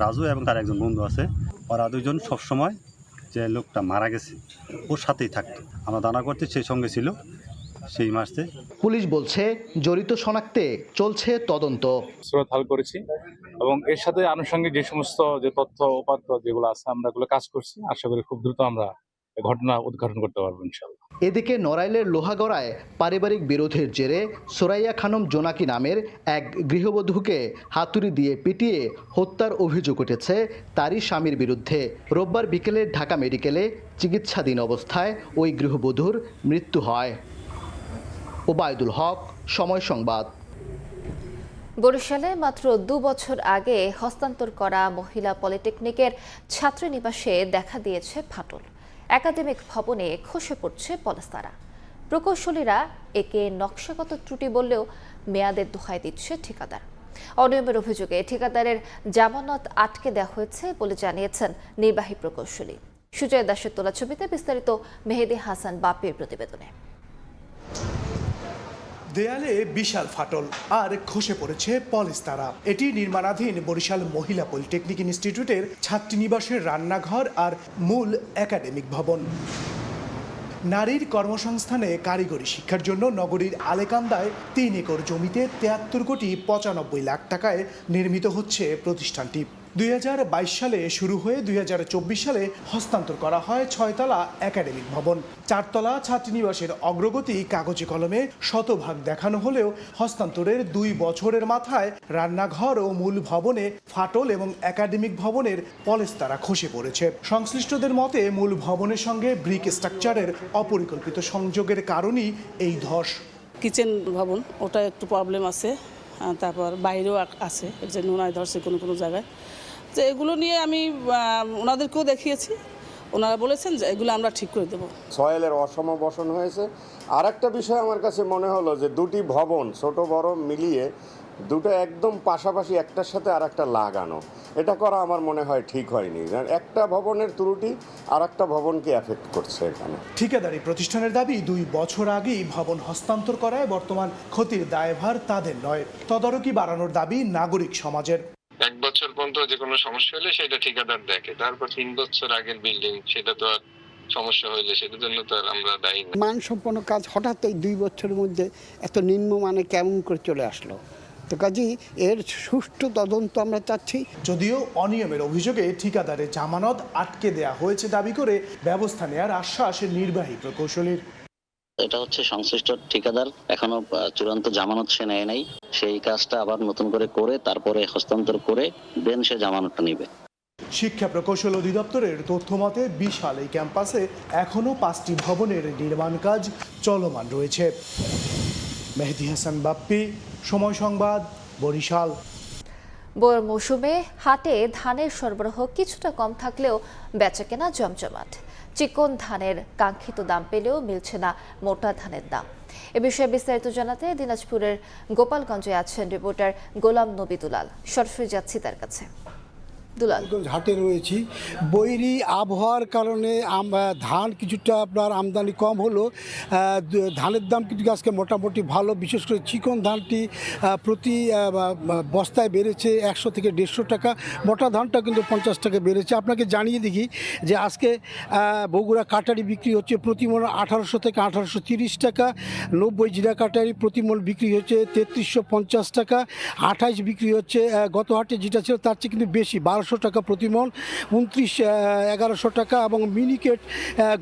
রাজু এবং তার একজন বন্ধু আছে, ওরা দুজন সবসময় যে লোকটা মারা গেছে ওর সাথেই থাকতো। আমরা দানা করতে সেই সঙ্গে ছিল সেই মাসে। পুলিশ বলছে জড়িত শনাক্তে চলছে তদন্ত। হাল করেছি এবং এর সাথে আনুষঙ্গিক যে সমস্ত যে তথ্য উপাত্ত যেগুলো আছে আমরা এগুলো কাজ করছি। আশা করি খুব দ্রুত আমরা ঘটনা উদ্ঘাটন করতে পারবো ইনশাআল্লাহ। এদিকে নড়াইলের লোহাগড়ায় পারিবারিক বিরোধের জেরে সুরাইয়া খানম জোনাকি নামের এক গৃহবধূকে হাতুড়ি দিয়ে পিটিয়ে হত্যার অভিযোগ উঠেছে তারই স্বামীর বিরুদ্ধে। রোববার বিকেলে ঢাকা মেডিকেলে চিকিৎসাধীন অবস্থায় ওই গৃহবধূর মৃত্যু হয়। ওবায়দুল হক, সময় সংবাদ। বরিশালে মাত্র 2 বছর আগে হস্তান্তর করা মহিলা পলিটেকনিকের ছাত্রীনিবাসে দেখা দিয়েছে ফাটল। একাডেমিক ভবনে খসে পড়ছে পলেস্তারা। প্রকৌশলীরা একে নকশাগত ত্রুটি বললেও মেয়াদের দোহাই দিচ্ছে ঠিকাদার। অনিয়মের অভিযোগে ঠিকাদারের জামানত আটকে দেওয়া হয়েছে বলে জানিয়েছেন নির্বাহী প্রকৌশলী। সুজয় দাসের তোলা ছবিতে বিস্তারিত মেহেদি হাসান বাপির প্রতিবেদনে। দেয়ালে বিশাল ফাটল আর খসে পড়েছে পলেস্তারা। এটি নির্মাণাধীন বরিশাল মহিলা পলিটেকনিক ইনস্টিটিউটের ছাত্রীনিবাসের রান্নাঘর আর মূল একাডেমিক ভবন। নারীর কর্মসংস্থানে কারিগরি শিক্ষার জন্য নগরীর আলেকান্দায় 3 একর জমিতে 73 কোটি 95 লাখ টাকায় নির্মিত হচ্ছে প্রতিষ্ঠানটি। 2022 সালে শুরু হয়ে 2024 সালে হস্তান্তর করা হয় 6 তলা একাডেমিক ভবন। 4 তলা ছাত্রীনিবাসের অগ্রগতি কাগজে কলমে শতভাগ দেখানো হলেও হস্তান্তরের 2 বছরের মাথায় রান্নাঘর ও মূল ভবনে ফাটল এবং একাডেমিক ভবনের পলেস্তারা খসে পড়েছে। সংশ্লিষ্টদের মতে মূল ভবনের সঙ্গে ব্রিক স্ট্রাকচারের অপরিকল্পিত সংযোগের কারণেই এই ধস। কিচেন ভবন ওটা একটু প্রবলেম আছে, তারপর বাইরেও আছে যে নোনায় ধরছে কোনো কোনো জায়গায়। যে এগুলো নিয়ে আমি ওনাদেরকেও দেখিয়েছি, ওনারা বলেছেন যে এগুলো আমরা ঠিক করে দেবো। সয়েলের অসমবসন হয়েছে। আর একটা বিষয় আমার কাছে মনে হলো যে দুটি ভবন ছোট বড় মিলিয়ে দুটো একদম পাশাপাশি একটার সাথে আর একটা লাগানো, এটা করা আমার মনে হয় ঠিক হয়নি। একটা ভবনের ত্রুটি আর একটা ভবনকে এফেক্ট করছে এখানে। ঠিকাদারি প্রতিষ্ঠানের দাবি 2 বছর আগেই ভবন হস্তান্তর করায় বর্তমান ক্ষতির দায়ভার তাদের নয়। তদারকি বাড়ানোর দাবি নাগরিক সমাজের। 1 বছর পর্যন্ত যে কোনো সমস্যা হলে সেটা ঠিকাদার দেখে, তারপর 3 বছর আগের বিল্ডিং সেটা তো আর সমস্যা হইলে সেটার জন্য তো আর আমরা দায়ী না। মানসম্পন্ন কাজ হঠাৎ এই 2 বছরের মধ্যে এত নিম্নমানে কেমন করে চলে আসলো? তো কাজেই এর সুষ্ঠু তদন্ত আমরা চাচ্ছি। যদিও অনিয়মের অভিযোগে ঠিকাদারের জামানত আটকে দেয়া হয়েছে দাবি করে ব্যবস্থা নেওয়ার আশ্বাস নির্বাহী প্রকৌশলীর। এটা হচ্ছে সংশ্লিষ্ট ঠিকাদার এখনো চূড়ান্ত জামানত সে নেয় নাই, সেই কাজটা আবার নতুন করে তারপরে হস্তান্তর করে দেন সে জামানতটা নেবে। শিক্ষা প্রকৌশল অধিদপ্তরের তথ্য মতে বিশাল এই ক্যাম্পাসে এখনও 5টি ভবনের নির্মাণ কাজ চলমান রয়েছে। মেহেদি হাসান বাপ্পি, সময় সংবাদ, বরিশাল। বর্ষা মৌসুমে হাটে ধানের সরবরাহ কিছুটা কম থাকলেও বেচাকেনা জমজমাট। চিকন ধানের কাঙ্ক্ষিত দাম পেলেও মিলছে না মোটা ধানের দাম। এ বিষয়ে বিস্তারিত জানাতে দিনাজপুরের গোপালগঞ্জে আছেন রিপোর্টার গোলাম নবী দুলাল। সরাসরি যাচ্ছি তার কাছে। হাটে রয়েছি, বৈরী আবহাওয়ার কারণে ধান কিছুটা আপনার আমদানি কম হলো। ধানের দাম কিন্তু আজকে মোটামুটি ভালো, বিশেষ করে চিকন ধানটি প্রতি বস্তায় বেড়েছে 100 থেকে 150 টাকা, মোটা ধানটা কিন্তু 50 টাকা বেড়েছে। আপনাকে জানিয়ে দেখি যে আজকে বগুড়া কাটারি বিক্রি হচ্ছে প্রতিমণ 1800 থেকে 1830 টাকা, 90 জিরা কাটারি প্রতিমণ বিক্রি হচ্ছে 3350 টাকা, 28 বিক্রি হচ্ছে গত হাটে যেটা ছিল তার চেয়ে কিন্তু বেশি 1200 টাকা প্রতিমণ, 29-1100 টাকা, এবং মিনিকেট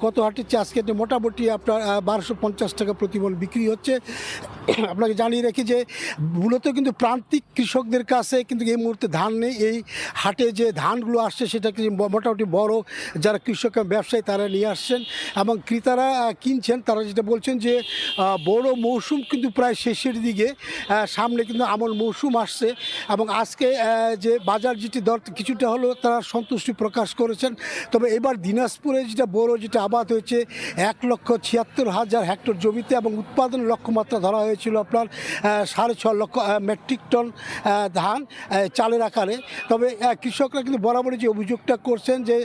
গত হাটের চেয়ে আজকে মোটামুটি আপনার 1250 টাকা প্রতিমণ বিক্রি হচ্ছে। আপনাকে জানিয়ে রাখি যে মূলত কিন্তু প্রান্তিক কৃষকদের কাছে কিন্তু এই মুহূর্তে ধান নেই। এই হাটে যে ধানগুলো আসছে সেটা মোটামুটি বড় যারা কৃষক ব্যবসায়ী তারা নিয়ে আসছেন এবং ক্রেতারা কিনছেন। তারা যেটা বলছেন যে বড় মৌসুম কিন্তু প্রায় শেষের দিকে, সামনে কিন্তু আমন মৌসুম আসছে এবং আজকে যে বাজার যেটি দর কিছুটা হলেও তারা সন্তুষ্টি প্রকাশ করেছেন। তবে এবার দিনাজপুরে যেটা আবাদ হয়েছে 1,76,000 হেক্টর জমিতে এবং উৎপাদন লক্ষ্যমাত্রা ধরা হয়েছিল আপনার 6.5 লক্ষ মেট্রিক টন ধান চালের আকারে। তবে কৃষকরা কিন্তু বরাবরই যে অভিযোগটা করছেন যে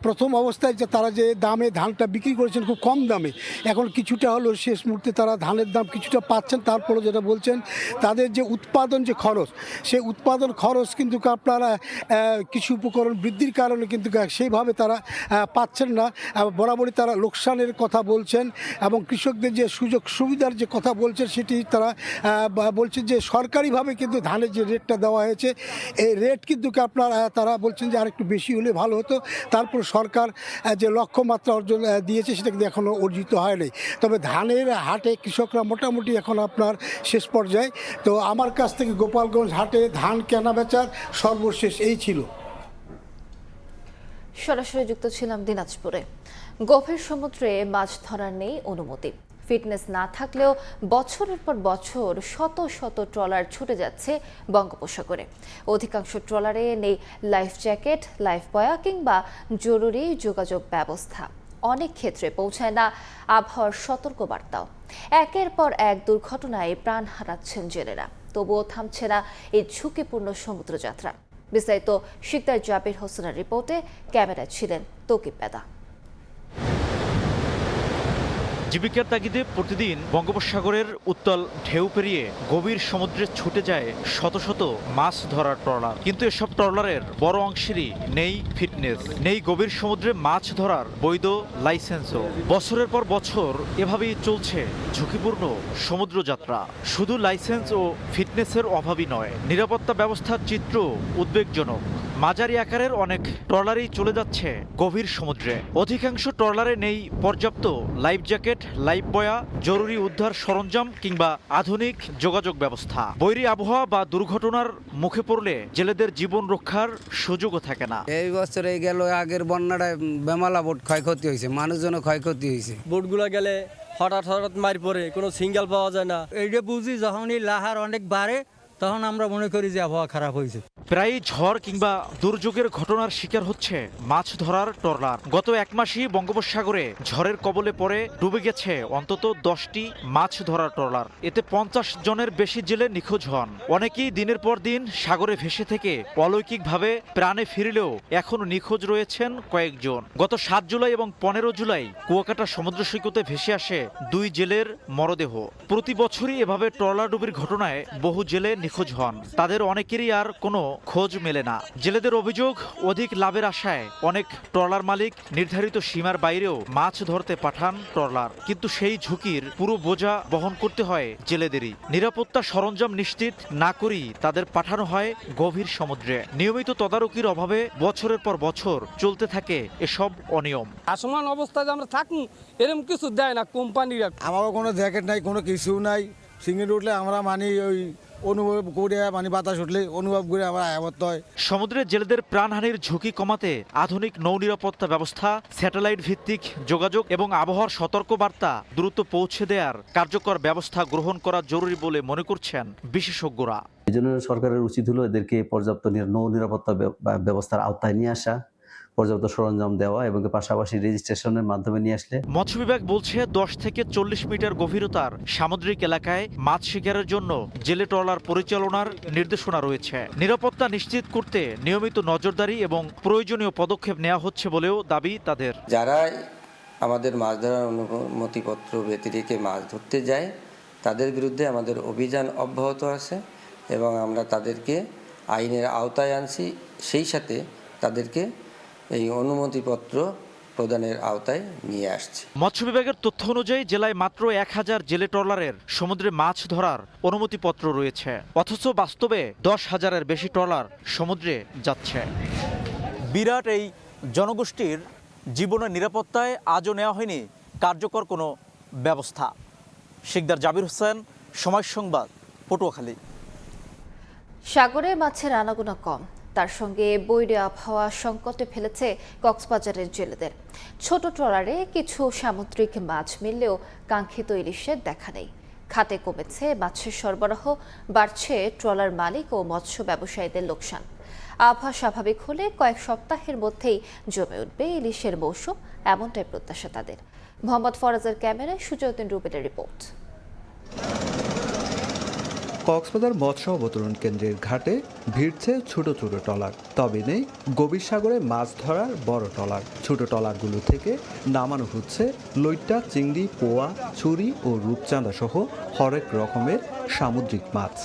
প্রথম অবস্থায় যে তারা যে দামে ধানটা বিক্রি করেছেন খুব কম দামে, এখন কিছুটা হলো শেষ মুহূর্তে তারা ধানের দাম কিছুটা পাচ্ছেন। তারপরে যেটা বলছেন তাদের যে উৎপাদন যে খরচ, সেই উৎপাদন খরচ কিন্তু আপনারা কৃষি উপকরণ বৃদ্ধির কারণে কিন্তু সেইভাবে তারা পাচ্ছেন না। বরাবরই তারা লোকসানের কথা বলছেন এবং কৃষকদের যে সুযোগ সুবিধার যে কথা বলছেন সেটি তারা বলছেন যে সরকারিভাবে কিন্তু ধানের যে রেটটা দেওয়া হয়েছে এই রেট কিন্তু আপনার তারা বলছেন যে আরেকটু বেশি হলে ভালো হতো। তারপর সরকার যে লক্ষ্যমাত্রা অর্জন দিয়েছে সেটা কিন্তু এখনও অর্জিত হয়নি। তবে ধানের হাটে কৃষকরা মোটামুটি এখন আপনার শেষ পর্যায়ে। তো আমার কাছ থেকে গোপালগঞ্জ হাটে ধান কেনা বেচার সর্বশেষ এই ছিল। সরাসরি যুক্ত ছিলাম দিনাজপুরে। গভীর সমুদ্রে মাছ ধরার নেই অনুমতি। ফিটনেস না থাকলেও বছরের পর বছর শত শত ট্রলার ছুটে যাচ্ছে বঙ্গোপসাগরে। অধিকাংশ ট্রলারে নেই লাইফ জ্যাকেট, লাইফ বয়া কিংবা জরুরি যোগাযোগ ব্যবস্থা। অনেক ক্ষেত্রে পৌঁছায় না আবহাওয়ার সতর্কবার্তাও। একের পর এক দুর্ঘটনায় প্রাণ হারাচ্ছেন জেলেরা, তবুও থামছে না এই ঝুঁকিপূর্ণ সমুদ্রযাত্রা। বিস্তারিত শিকদার জাবির হোসেনের রিপোর্টে, ক্যামেরায় ছিলেন তৌকিব পেদা। জীবিকার তাগিদে প্রতিদিন বঙ্গোপসাগরের উত্তাল ঢেউ পেরিয়ে গভীর সমুদ্রে ছুটে যায় শত শত মাছ ধরার ট্রলার। কিন্তু এসব ট্রলারের বড় অংশেরই নেই ফিটনেস, নেই গভীর সমুদ্রে মাছ ধরার বৈধ লাইসেন্সও। বছরের পর বছর এভাবেই চলছে ঝুঁকিপূর্ণ সমুদ্রযাত্রা। শুধু লাইসেন্স ও ফিটনেসের অভাবই নয়, নিরাপত্তা ব্যবস্থার চিত্র উদ্বেগজনক। মাঝারি আকারের অনেক ট্রলারই চলে যাচ্ছে গভীর সমুদ্রে। অধিকাংশ ট্রলারে নেই পর্যাপ্ত লাইফ জ্যাকেট, লাইফ বয়া, জরুরি উদ্ধার সরঞ্জাম কিংবা আধুনিক যোগাযোগ ব্যবস্থা। বৈরী আবহাওয়া বা দুর্ঘটনার মুখে পড়লে জেলেদের জীবন রক্ষার সুযোগও থাকে না। এই বছরে গেল আগের বন্যাটায় বেমালা বোট ক্ষয়ক্ষতি হয়েছে, মানুষজনও ক্ষয়ক্ষতি হয়েছে। বোটগুলো গেলে হঠাৎ মার পড়ে, কোনো সিঙ্গেল পাওয়া যায় না। এইটা বুঝি যখনই লাহার অনেক বাড়ে তখন আমরা মনে করি যে আবহাওয়া খারাপ হয়েছে। প্রায় ঝড় কিংবা দুর্যোগের ঘটনার শিকার হচ্ছে মাছ ধরার ট্রলার। গত এক মাসই বঙ্গোপসাগরে ঝড়ের কবলে পড়ে ডুবে গেছে অন্তত 10টি মাছ ধরার ট্রলার। এতে 50 জনের বেশি জেলে নিখোঁজ হন। অনেকেই দিনের পর দিন সাগরে ভেসে থেকে অলৌকিকভাবে প্রাণে ফিরলেও এখনো নিখোঁজ রয়েছেন কয়েকজন। গত 7 জুলাই এবং 15 জুলাই কুয়াকাটা সমুদ্র সৈকতে ভেসে আসে 2 জেলের মরদেহ। প্রতি বছরই এভাবে ট্রলার ডুবির ঘটনায় বহু জেলে নিখোঁজ হন। তাদের অনেকেরই আর কোনো খোঁজ মেলে না। জেলেদের অভিযোগ, অধিক লাভের আশায় অনেক ট্রলার মালিক নির্ধারিত সীমার বাইরেও মাছ ধরতে পাঠান ট্রলার, কিন্তু সেই ঝুঁকির পুরো বোঝা বহন করতে হয় জেলেদেরই। নিরাপত্তা সরঞ্জাম নিশ্চিত না করেই তাদের পাঠানো হয় গভীর সমুদ্রে। নিয়মিত তদারকির অভাবে বছরের পর বছর চলতে থাকে এসব অনিয়ম। আসমান অবস্থায় আমরা থাকি, এরকম কিছু দেয় না কোম্পানিরা। আমারও কোনো জ্যাকেট নাই, কোনো কিছু নাই। সিঙ্গেল উঠলে আমরা ওই অনুভব করে বাতাস উঠলে অনুভব করে আমরা আহত হয়। সমুদ্রে জেলেদের প্রাণহানির ঝুঁকি কমাতে আধুনিক নৌ নিরাপত্তা ব্যবস্থা, স্যাটেলাইট ভিত্তিক যোগাযোগ এবং আবহাওয়ার সতর্ক বার্তা দ্রুত পৌঁছে দেওয়ার কার্যকর ব্যবস্থা গ্রহণ করা জরুরি বলে মনে করছেন বিশেষজ্ঞরা। এই জন্য সরকারের উচিত হলো এদেরকে পর্যাপ্ত নৌ নিরাপত্তা ব্যবস্থার আওতায় নিয়ে আসা, পর্যাপ্ত সরঞ্জাম দেওয়া এবং পাশাপাশি রেজিস্ট্রেশনের মাধ্যমে নিয়ে আসলে। মৎস্য বিভাগ বলছে 10 থেকে 40 মিটার গভীরতার সামুদ্রিক এলাকায় মাছ শিকারের জন্য জেলে ট্রলার পরিচালনার নির্দেশনা রয়েছে। নিরাপত্তা নিশ্চিত করতে নিয়মিত নজরদারি এবং প্রয়োজনীয় পদক্ষেপ নেওয়া হচ্ছে বলেও দাবি তাদের। যারা আমাদের মাছ ধরার অনুমতিপত্র ব্যতি রেখে মাছ ধরতে যায় তাদের বিরুদ্ধে আমাদের অভিযান অব্যাহত আছে এবং আমরা তাদেরকে আইনের আওতায় আনছি, সেই সাথে তাদেরকে এই অনুমতিপত্র প্রদানের আওতায় নিয়ে আসছে। মৎস্য বিভাগের তথ্য অনুযায়ী জেলায় মাত্র 1000 জেলে ট্রলারের সমুদ্রে মাছ ধরার অনুমতিপত্র রয়েছে, অথচ বাস্তবে 10,000-এর বেশি ট্রলার সমুদ্রে যাচ্ছে। বিরাট এই জনগোষ্ঠীর জীবনের নিরাপত্তায় আজও নেওয়া হয়নি কার্যকর কোনো ব্যবস্থা। শিকদার জাবির হোসেন, সময় সংবাদ, পটুয়াখালী। সাগরে মাছের আনাগোনা কম, তার সঙ্গে বৈরী আবহাওয়া সংকটে ফেলেছে কক্সবাজারের জেলেদের। ছোট ট্রলারে কিছু সামুদ্রিক মাছ মিললেও কাঙ্ক্ষিত ইলিশের দেখা নেই। খাতে কমেছে মাছের সরবরাহ, বাড়ছে ট্রলার মালিক ও মৎস্য ব্যবসায়ীদের লোকসান। আবহাওয়া স্বাভাবিক হলে কয়েক সপ্তাহের মধ্যেই জমে উঠবে ইলিশের মৌসুম, এমনটাই প্রত্যাশা তাদের। মোহাম্মদ ফরাজের ক্যামেরায় সুজয়উদ্দিন রুবেলের রিপোর্ট। কক্সবাজার মৎস্য অবতরণ কেন্দ্রের ঘাটে ভিড়ছে ছোট ছোট ট্রলার, তবে নেই গভীর সাগরে মাছ ধরার বড় ট্রলার। ছোট ট্রলারগুলো থেকে নামানো হচ্ছে লইট্টা, চিংড়ি, পোয়া, ছুরি ও রূপচাঁদা সহ হরেক রকমের সামুদ্রিক মাছ।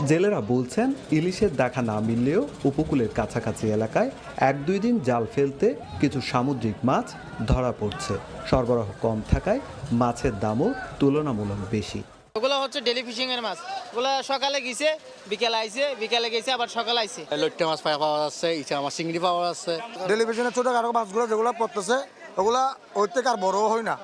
জেলেরা বলছেন ইলিশের দেখা না মিললেও উপকূলের কাছাকাছি এলাকায় 1-2 দিন জাল ফেলতে কিছু সামুদ্রিক মাছ ধরা পড়ছে। সরবরাহ কম থাকায় মাছের দামও তুলনামূলক বেশি। ওগুলো হচ্ছে ডেলি ফিশিং এর মাছ, ওগুলো সকালে গেছে, বিকেলে আইছে, বিকেলে গেছে, আবার সকালে আইছে। লইট্টা মাছ পাওয়া যাচ্ছে, ইচা মাছ, চিংড়ি পাওয়া যাচ্ছে। ডেলি ফিশিংয়ের ছোটখাটো মাছগুলো যেগুলো পড়তেছে ওগুলা ওই থেকে আর বড় হয় না।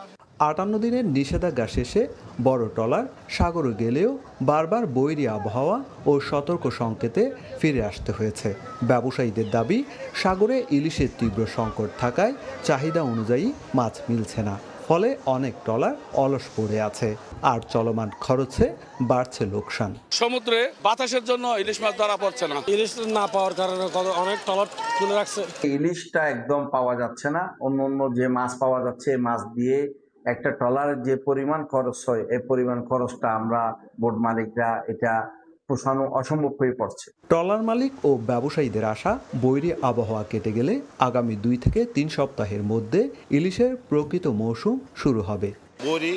58 দিনের নিষেধাজ্ঞা শেষে বড় ট্রলার সাগরে গেলেও বারবার বৈরী আবহাওয়া ও সতর্ক সংকেতে ফিরে আসতে হয়েছে। ব্যবসায়ীদের দাবি, সাগরে ইলিশের তীব্র সংকট থাকায় চাহিদা অনুযায়ী মাছ মিলছে না, ফলে অনেক ট্রলার অলস পড়ে আছে, আর চলমান খরচে বাড়ছে লোকসান। সমুদ্রে বাতাসের জন্য ইলিশ মাছ ধরা পড়ছে না, ইলিশ না পাওয়ার কারণে অনেক ট্রলার তুলে রাখছে। ইলিশটা একদম পাওয়া যাচ্ছে না। অন্য যে মাছ পাওয়া যাচ্ছে, মাছ দিয়ে একটা ট্রলারের যে পরিমাণ খরচ হয়, এই পরিমাণ খরচটা আমরা বোট মালিকরা এটা পোষানো অসম্ভব হয়ে পড়ছে। ট্রলার মালিক ও ব্যবসায়ীদের আশা, বৈরী আবহাওয়া কেটে গেলে আগামী 2 থেকে 3 সপ্তাহের মধ্যে ইলিশের প্রকৃত মৌসুম শুরু হবে। বৈরী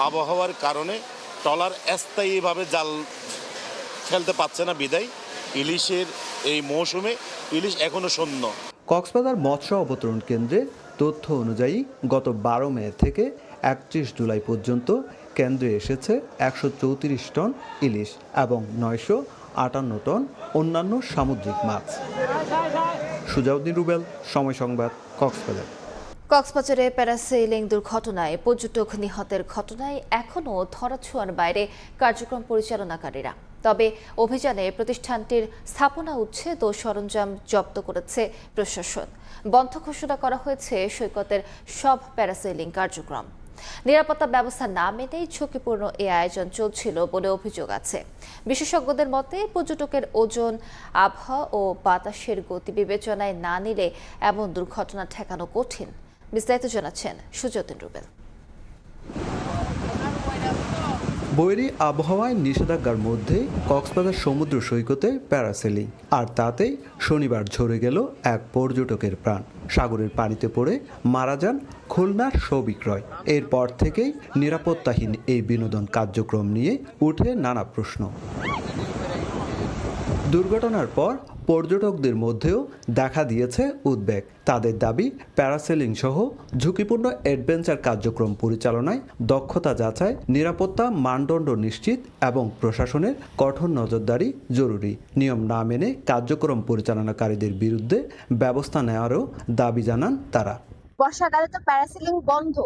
আবহাওয়ার কারণে ট্রলার স্থায়ীভাবে জাল ফেলতে পারছে না, বিদায় ইলিশের এই মৌসুমে ইলিশ এখনো শূন্য। কক্সবাজার মৎস্য অবতরণ কেন্দ্রের তথ্য অনুযায়ী গত 12 মে থেকে 31 জুলাই পর্যন্ত কেন্দ্রে এসেছে 134 টন ইলিশ এবং 958 টন অন্যান্য সামুদ্রিক মাছ। সুজাউদ্দিন রুবেল, সময় সংবাদ, কক্সবাজার। কক্সবাজারে প্যারাসেইলিং দুর্ঘটনায় পর্যটক নিহতের ঘটনায় এখনও ধরাছোঁয়ার বাইরে কার্যক্রম পরিচালনাকারীরা। তবে অভিযানে প্রতিষ্ঠানটির স্থাপনা উচ্ছেদ ও সরঞ্জাম জব্দ করেছে প্রশাসন। বন্ধ ঘোষণা করা হয়েছে সৈকতের সব প্যারাসেইলিং কার্যক্রম। নিরাপত্তা ব্যবস্থা না মেনেই ঝুঁকিপূর্ণ এই আয়োজন চলছিল বলে অভিযোগ আছে। বিশেষজ্ঞদের মতে পর্যটকের ওজন, আবহাওয়া ও বাতাসের গতি বিবেচনায় না নিলে এমন দুর্ঘটনা ঠেকানো কঠিন। বিস্তারিত জানাচ্ছেন সুজতিন রুবেল। বৈরী আবহাওয়ায় নিষেধাজ্ঞার মধ্যে কক্সবাজার সমুদ্র সৈকতে প্যারাসেলিং, আর তাতেই শনিবার ঝরে গেল এক পর্যটকের প্রাণ। সাগরের পানিতে পড়ে মারা যান খুলনার সবিক্রয়। এরপর থেকেই নিরাপত্তাহীন এই বিনোদন কার্যক্রম নিয়ে উঠে নানা প্রশ্ন। দুর্ঘটনার পর পর্যটকদের মধ্যেও দেখা দিয়েছে উদ্বেগ। তাদের দাবি, প্যারাসেলিং সহ ঝুঁকিপূর্ণ অ্যাডভেঞ্চার কার্যক্রম পরিচালনায় দক্ষতা যাচাই, নিরাপত্তা মানদণ্ড নিশ্চিত এবং প্রশাসনের কঠোর নজরদারি জরুরি। নিয়ম না মেনে কার্যক্রম পরিচালনাকারীদের বিরুদ্ধে ব্যবস্থা নেওয়ারও দাবি জানান তারা। বর্ষাকালে তো প্যারাসেলিং বন্ধ,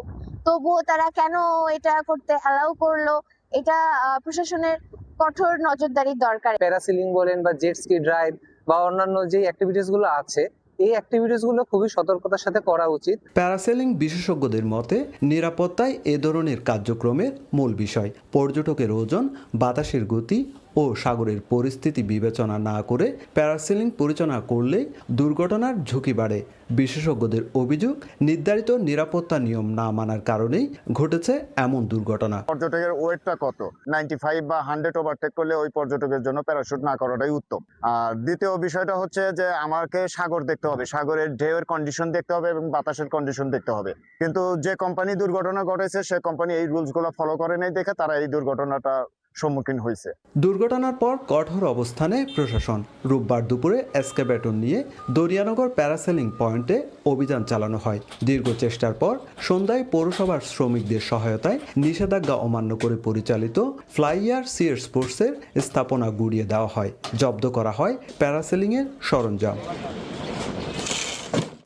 তবুও তারা কেন এটা করতে অ্যালাউ করলো? এটা প্রশাসনের কঠোর নজরদারি দরকার। প্যারাসেলিং বলেন বা জেট স্কি ড্রাইভ বা অন্যান্য যে অ্যাক্টিভিটিস গুলো আছে, এই অ্যাক্টিভিটিস গুলো খুবই সতর্কতার সাথে করা উচিত। প্যারাসেলিং বিশেষজ্ঞদের মতে নিরাপত্তায় এ ধরনের কার্যক্রমের মূল বিষয়। পর্যটকের ওজন, বাতাসের গতি ও সাগরের পরিস্থিতি বিবেচনা না করে প্যারাসেলিং পরিচালনা করলে দুর্ঘটনার ঝুঁকি বাড়ে। বিশেষজ্ঞদের অভিযোগ, নির্ধারিত নিরাপত্তা নিয়ম না মানার কারণেই ঘটেছে এমন দুর্ঘটনা। পর্যটকের ওয়েটটা কত, 95 বা 100 ওভারটেক করলে ওই পর্যটকের জন্য প্যারাশুট না করাটাই উত্তম। আর দ্বিতীয় বিষয়টা হচ্ছে যে আমাকে সাগর দেখতে হবে, সাগরের ঢেউয়ের কন্ডিশন দেখতে হবে এবং বাতাসের কন্ডিশন দেখতে হবে। কিন্তু যে কোম্পানি দুর্ঘটনা ঘটেছে সে কোম্পানি এই রুলসগুলো ফলো করে নাই দেখে তারা এই দুর্ঘটনাটা সম্মুখীন হয়েছে। দুর্ঘটনার পর কঠোর অবস্থানে প্রশাসন। রোববার দুপুরে এসকেভেটর নিয়ে দরিয়ানগর প্যারাসেলিং পয়েন্টে অভিযান চালানো হয়। দীর্ঘ চেষ্টার পর সন্ধ্যায় পৌরসভার শ্রমিকদের সহায়তায় নিষেধাজ্ঞা অমান্য করে পরিচালিত ফ্লাইয়ার সিয়ার স্পোর্টসের স্থাপনা গুড়িয়ে দেওয়া হয়। জব্দ করা হয় প্যারাসেলিংয়ের সরঞ্জাম।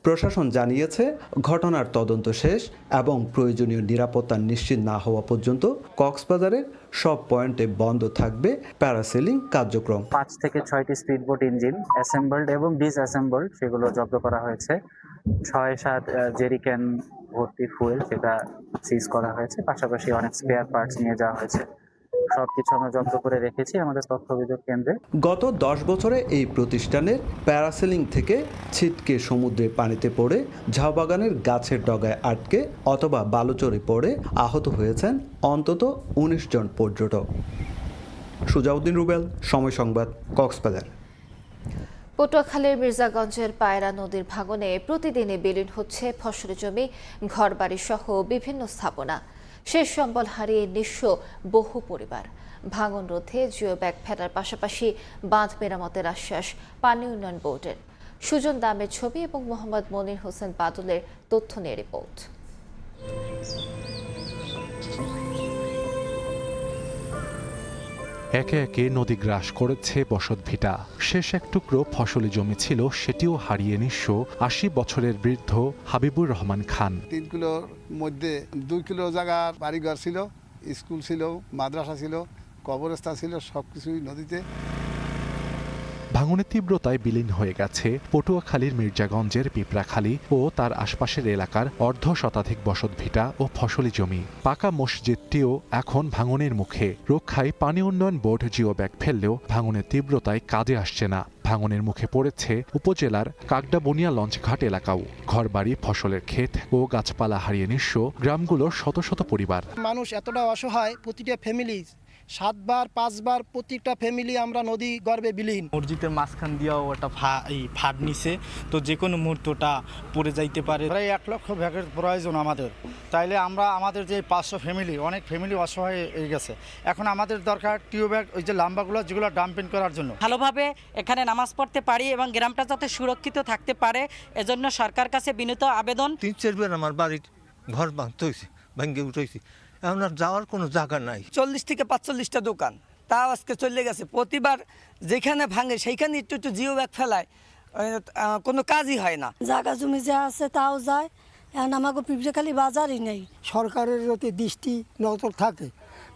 প্রশাসন জানিয়েছে, ঘটনার তদন্ত শেষ এবং প্রয়োজনীয় নিরাপত্তা নিশ্চিত না হওয়া পর্যন্ত কক্সবাজারের সব পয়েন্টে বন্ধ থাকবে প্যারাসেলিং কার্যক্রম। 5 থেকে 6টি স্পিডবোট ইঞ্জিন অ্যাসেম্বলড এবং ডিসঅ্যাসেম্বলড সেগুলো জব্দ করা হয়েছে। 6-7 জেরিক্যান ভর্তি ফুয়েল সেটা সিজ করা হয়েছে। পাশাপাশি অনেক স্পেয়ার পার্টস নিয়ে যাওয়া হয়েছে। সবকিছু আমরা জব্দ করে রেখেছি আমাদের তথ্য অভিযোগ কেন্দ্রে। গত 10 বছরে এই প্রতিষ্ঠানের প্যারাসেলিং থেকে ছিটকে সমুদ্রে পানিতে পড়ে, ঝাউবাগানের গাছের ডগায় আটকে অথবা বালুচরে পড়ে আহত হয়েছেন অন্তত 19 জন পর্যটক। সুজাউদ্দিন রুবেল, সময় সংবাদ, কক্সবাজার। পটুয়াখালীর মির্জাগঞ্জের পায়রা নদীর ভাঙনে প্রতিদিনই বিলীন হচ্ছে ফসলি জমি, ঘরবাড়ি সহ বিভিন্ন স্থাপনা। শেষ সম্বল হারিয়ে নিঃস্ব বহু পরিবার। ভাঙন রোধে জিও ব্যাগ ফেলার পাশাপাশি বাঁধ মেরামতের আশ্বাস পানি উন্নয়ন বোর্ডের। সুজন দামের ছবি এবং মোহাম্মদ মনির হোসেন বাদলের তথ্য নিয়ে রিপোর্ট। একে একে নদী গ্রাস করেছে বসতভিটা। শেষ এক টুকরো ফসলি জমি ছিল, সেটিও হারিয়ে নিঃস্ব 80 বছরের বৃদ্ধ হাবিবুর রহমান খান। 3 কিলোর মধ্যে 2 কিলো জায়গার বাড়িঘর ছিল, স্কুল ছিল, মাদ্রাসা ছিল, কবরস্থান ছিল, সবকিছুই নদীতে। ভাঙনের তীব্রতায় বিলীন হয়ে গেছে পটুয়াখালীর মির্জাগঞ্জের পিঁপড়াখালী ও তার আশপাশের এলাকার 1/2 শতাধিক বসতভিটা ও ফসলি জমি। পাকা মসজিদটিও এখন ভাঙনের মুখে। রক্ষায় পানি উন্নয়ন বোর্ড জিও ব্যাগ ফেললেও ভাঙনের তীব্রতায় কাজে আসছে না। ভাঙনের মুখে পড়েছে উপজেলার কাকডাবনিয়া লঞ্চঘাট এলাকাও। ঘরবাড়ি, ফসলের ক্ষেত ও গাছপালা হারিয়ে নিঃস্ব গ্রামগুলোর শত শত পরিবার। মানুষ এতটা অসহায়, প্রতিটা ফ্যামিলি 7 বার 5 বার প্রতিটা ফ্যামিলি আমরা নদী গর্ভে বিলীন। মসজিদের মাঝখান দিয়েও একটা ফাট নিছে, তো যে কোনো মুহূর্তটা পড়ে যাইতে পারে। প্রায় 1 লক্ষ ব্যাগের প্রয়োজন আমাদের, তাইলে আমরা আমাদের যে 500 ফ্যামিলি, অনেক ফ্যামিলি অসহায় হয়ে গেছে। এখন আমাদের দরকার টিউ ব্যাগ, ওই যে লাম্বাগুলো যেগুলো ডাম্পিং করার জন্য, ভালোভাবে এখানে নামাজ পড়তে পারি এবং গ্রামটা যাতে সুরক্ষিত থাকতে পারে, এজন্য সরকার কাছে বিনীত আবেদন। 3-4 বার আমার বাড়ির ঘর ভাঙতে হয়েছে, ভেঙে উঠেছি, এখন আর যাওয়ার কোনো জায়গা নাই। 40 থেকে 45টা দোকান তাও আজকে চলে গেছে। প্রতিবার যেখানে ভাঙে সেইখানে একটু জিও ব্যাগ ফেলায়, কোনো কাজই হয় না। জায়গা জমি যা আছে তাও যায়, এখন আমাকে পিঁপড়াখালী বাজারই নেই। সরকারের যদি দৃষ্টি নজর থাকে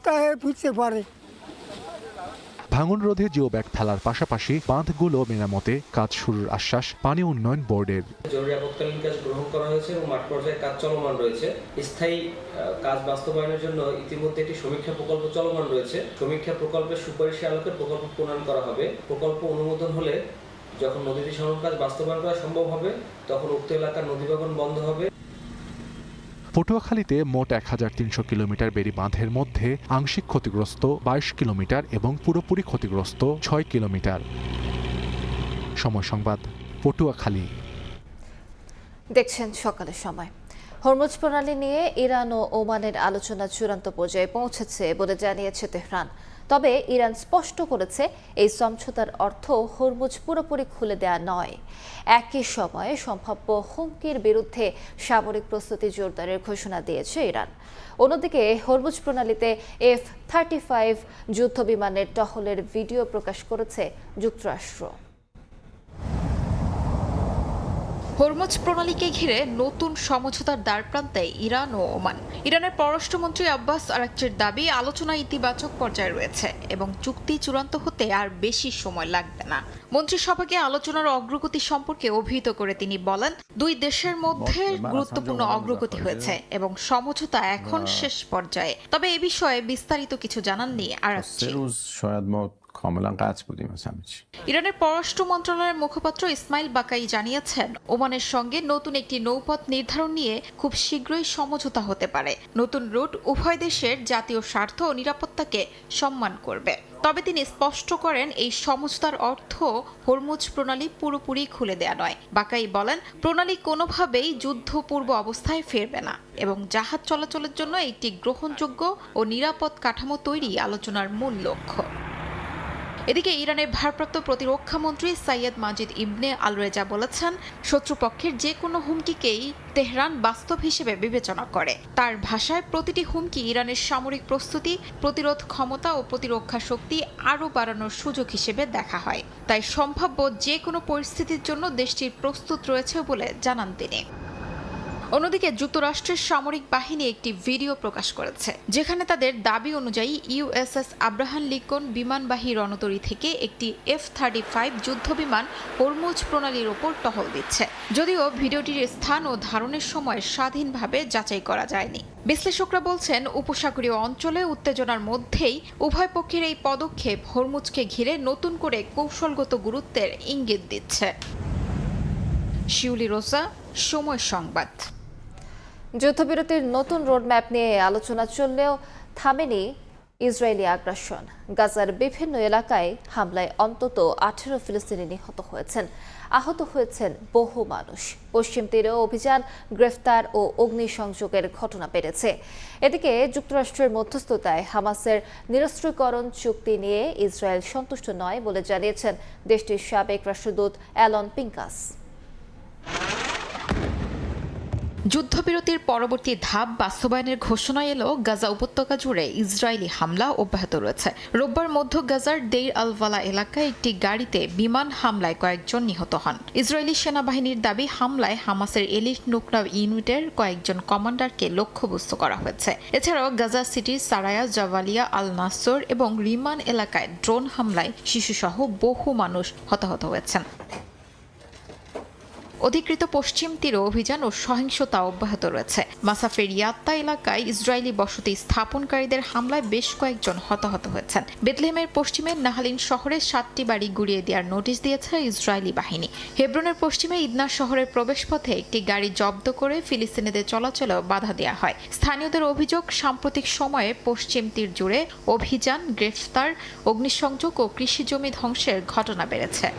তাই বুঝতে পারে। ভাঙন রোধে জিও ব্যাগ ফেলার পাশাপাশি বাঁধগুলো মেরামতে কাজ শুরুর আশ্বাস পানি উন্নয়ন বোর্ডের। জরুরি আপৎকালীন কাজ গ্রহণ করা হয়েছে এবং মাঠ পর্যায়ে কাজ চলমান রয়েছে। স্থায়ী কাজ বাস্তবায়নের জন্য ইতিমধ্যে একটি সমীক্ষা প্রকল্প চলমান রয়েছে। সমীক্ষা প্রকল্পের সুপারিশের আলোকে প্রকল্প প্রণয়ন করা হবে। প্রকল্প অনুমোদন হলে যখন নদীটি খনন কাজ বাস্তবায়ন করা সম্ভব হবে তখন উক্ত এলাকার নদী ভাঙন বন্ধ হবে। পটুয়াখালীতে মোট ১৩০০ কিলোমিটার বেড়ি বাঁধের মধ্যে আংশিক ক্ষতিগ্রস্ত ২২ কিলোমিটার এবং পুরোপুরি ক্ষতিগ্রস্ত ৬ কিলোমিটার। সময় সংবাদ, পটুয়াখালী। দেখছেন সকালের সময়। হরমুজ প্রণালী নিয়ে ইরান ও ওমানের আলোচনা চূড়ান্ত পর্যায়ে পৌঁছেছে বলে জানিয়েছে তেহরান। তবে ইরান স্পষ্ট করেছে এই সমঝোতার অর্থ হরমুজ পুরোপুরি খুলে দেয়া নয়। একই সময়ে সম্ভাব্য হুমকির বিরুদ্ধে সামরিক প্রস্তুতি জোরদারের ঘোষণা দিয়েছে ইরান। অন্যদিকে হরমুজ প্রণালীতে F-35 যুদ্ধবিমানের টহলের ভিডিও প্রকাশ করেছে যুক্তরাষ্ট্র। হরমুজ প্রণালীকে ঘিরে নতুন সমঝোতার দ্বারপ্রান্তে ইরান ও ওমান। ইরানের পররাষ্ট্রমন্ত্রী আব্বাস আরাকচির দাবি আলোচনা ইতিবাচক পর্যায়ে রয়েছে এবং চুক্তি চূড়ান্ত হতে আর বেশি সময় লাগবে না। মন্ত্রিসভাকে আলোচনার অগ্রগতি সম্পর্কে অভিহিত করে তিনি বলেন, দুই দেশের মধ্যে গুরুত্বপূর্ণ অগ্রগতি হয়েছে এবং সমঝোতা এখন শেষ পর্যায়ে। তবে এ বিষয়ে বিস্তারিত কিছু জানাননি আরাকচি। ইরানের পররাষ্ট্র মন্ত্রণালয়ের মুখপাত্র ইসমাইল বাকাই জানিয়েছেন, ওমানের সঙ্গে নতুন একটি নৌপথ নির্ধারণ নিয়ে খুব শীঘ্রই সমঝোতা হতে পারে। নতুন রুট উভয় দেশের জাতীয় স্বার্থ ও নিরাপত্তাকে সম্মান করবে। তবে তিনি স্পষ্ট করেন, এই সমঝোতার অর্থ হরমুজ প্রণালী পুরোপুরি খুলে দেয়া নয়। বাকাই বলেন, প্রণালী কোনোভাবেই যুদ্ধপূর্ব অবস্থায় ফিরবে না এবং জাহাজ চলাচলের জন্য একটি গ্রহণযোগ্য ও নিরাপদ কাঠামো তৈরি আলোচনার মূল লক্ষ্য। এদিকে ইরানের ভারপ্রাপ্ত প্রতিরক্ষা মন্ত্রী সাইয়েদ মাজিদ ইবনে আল রেজা বলেছেন, শত্রুপক্ষের যে কোনো হুমকিকেই তেহরান বাস্তব হিসেবে বিবেচনা করে। তার ভাষায়, প্রতিটি হুমকি ইরানের সামরিক প্রস্তুতি, প্রতিরোধ ক্ষমতা ও প্রতিরক্ষা শক্তি আরও বাড়ানোর সুযোগ হিসেবে দেখা হয়। তাই সম্ভাব্য যে কোনো পরিস্থিতির জন্য দেশটির প্রস্তুত রয়েছে বলে জানান তিনি। অন্যদিকে যুক্তরাষ্ট্রের সামরিক বাহিনী একটি ভিডিও প্রকাশ করেছে, যেখানে তাদের দাবি অনুযায়ী ইউএসএস আব্রাহাম লিঙ্কন বিমানবাহী রণতরী থেকে একটি F-35 যুদ্ধবিমান হরমুজ প্রণালীর ওপর টহল দিচ্ছে। যদিও ভিডিওটির স্থান ও ধারণের সময় স্বাধীনভাবে যাচাই করা যায়নি। বিশ্লেষকরা বলছেন, উপসাগরীয় অঞ্চলে উত্তেজনার মধ্যেই উভয় পক্ষের এই পদক্ষেপ হরমুজকে ঘিরে নতুন করে কৌশলগত গুরুত্বের ইঙ্গিত দিচ্ছে। শিউলি রোজা, সময় সংবাদ। যুদ্ধবিরতির নতুন রোডম্যাপ নিয়ে আলোচনা চললেও থামেনি ইসরায়েলি আগ্রাসন। গাজার বিভিন্ন এলাকায় হামলায় অন্তত 18 ফিলিস্তিনি নিহত হয়েছেন, আহত হয়েছেন বহু মানুষ। পশ্চিম তীরে অভিযান, গ্রেফতার ও অগ্নিসংযোগের ঘটনা বেড়েছে। এদিকে যুক্তরাষ্ট্রের মধ্যস্থতায় হামাসের নিরস্ত্রীকরণ চুক্তি নিয়ে ইসরায়েল সন্তুষ্ট নয় বলে জানিয়েছেন দেশটির সাবেক রাষ্ট্রদূত অ্যালন পিঙ্কাস। যুদ্ধবিরতির পরবর্তী ধাপ বাস্তবায়নের ঘোষণা এলো গাজা উপত্যকা জুড়ে ইসরায়েলি হামলা অব্যাহত রয়েছে। রোববার মধ্য গাজার দেইর আল বালা এলাকায় একটি গাড়িতে বিমান হামলায় কয়েকজন নিহত হন। ইসরায়েলি সেনাবাহিনীর দাবি, হামলায় হামাসের এলিট নুকরাব ইউনিটের কয়েকজন কমান্ডারকে লক্ষ্যবস্তু করা হয়েছে। এছাড়াও গাজা সিটির সারায়া, জাভালিয়া, আল নাসর এবং রিমান এলাকায় ড্রোন হামলায় শিশুসহ বহু মানুষ হতাহত হয়েছেন। অধিকৃত পশ্চিম তীরে অভিযান ও সহিংসতা অব্যাহত রয়েছে। মাসাফের ইয়াত্তা এলাকায় ইসরায়েলি বসতি স্থাপনকারীদের হামলায় বেশ কয়েকজন হতাহত হয়েছেন। বেথলেহেমের পশ্চিমে নাহালিন শহরে 7টি বাড়ি গুড়িয়ে দেওয়ার নোটিশ দিয়েছে ইসরায়েলি বাহিনী। হেব্রনের পশ্চিমে ইদনা শহরের প্রবেশপথে একটি গাড়ি জব্দ করে ফিলিস্তিনিদের চলাচলেও বাধা দেওয়া হয়। স্থানীয়দের অভিযোগ, সাম্প্রতিক সময়ে পশ্চিম তীর জুড়ে অভিযান, গ্রেফতার, অগ্নিসংযোগ ও কৃষিজমি ধ্বংসের ঘটনা বেড়েছে।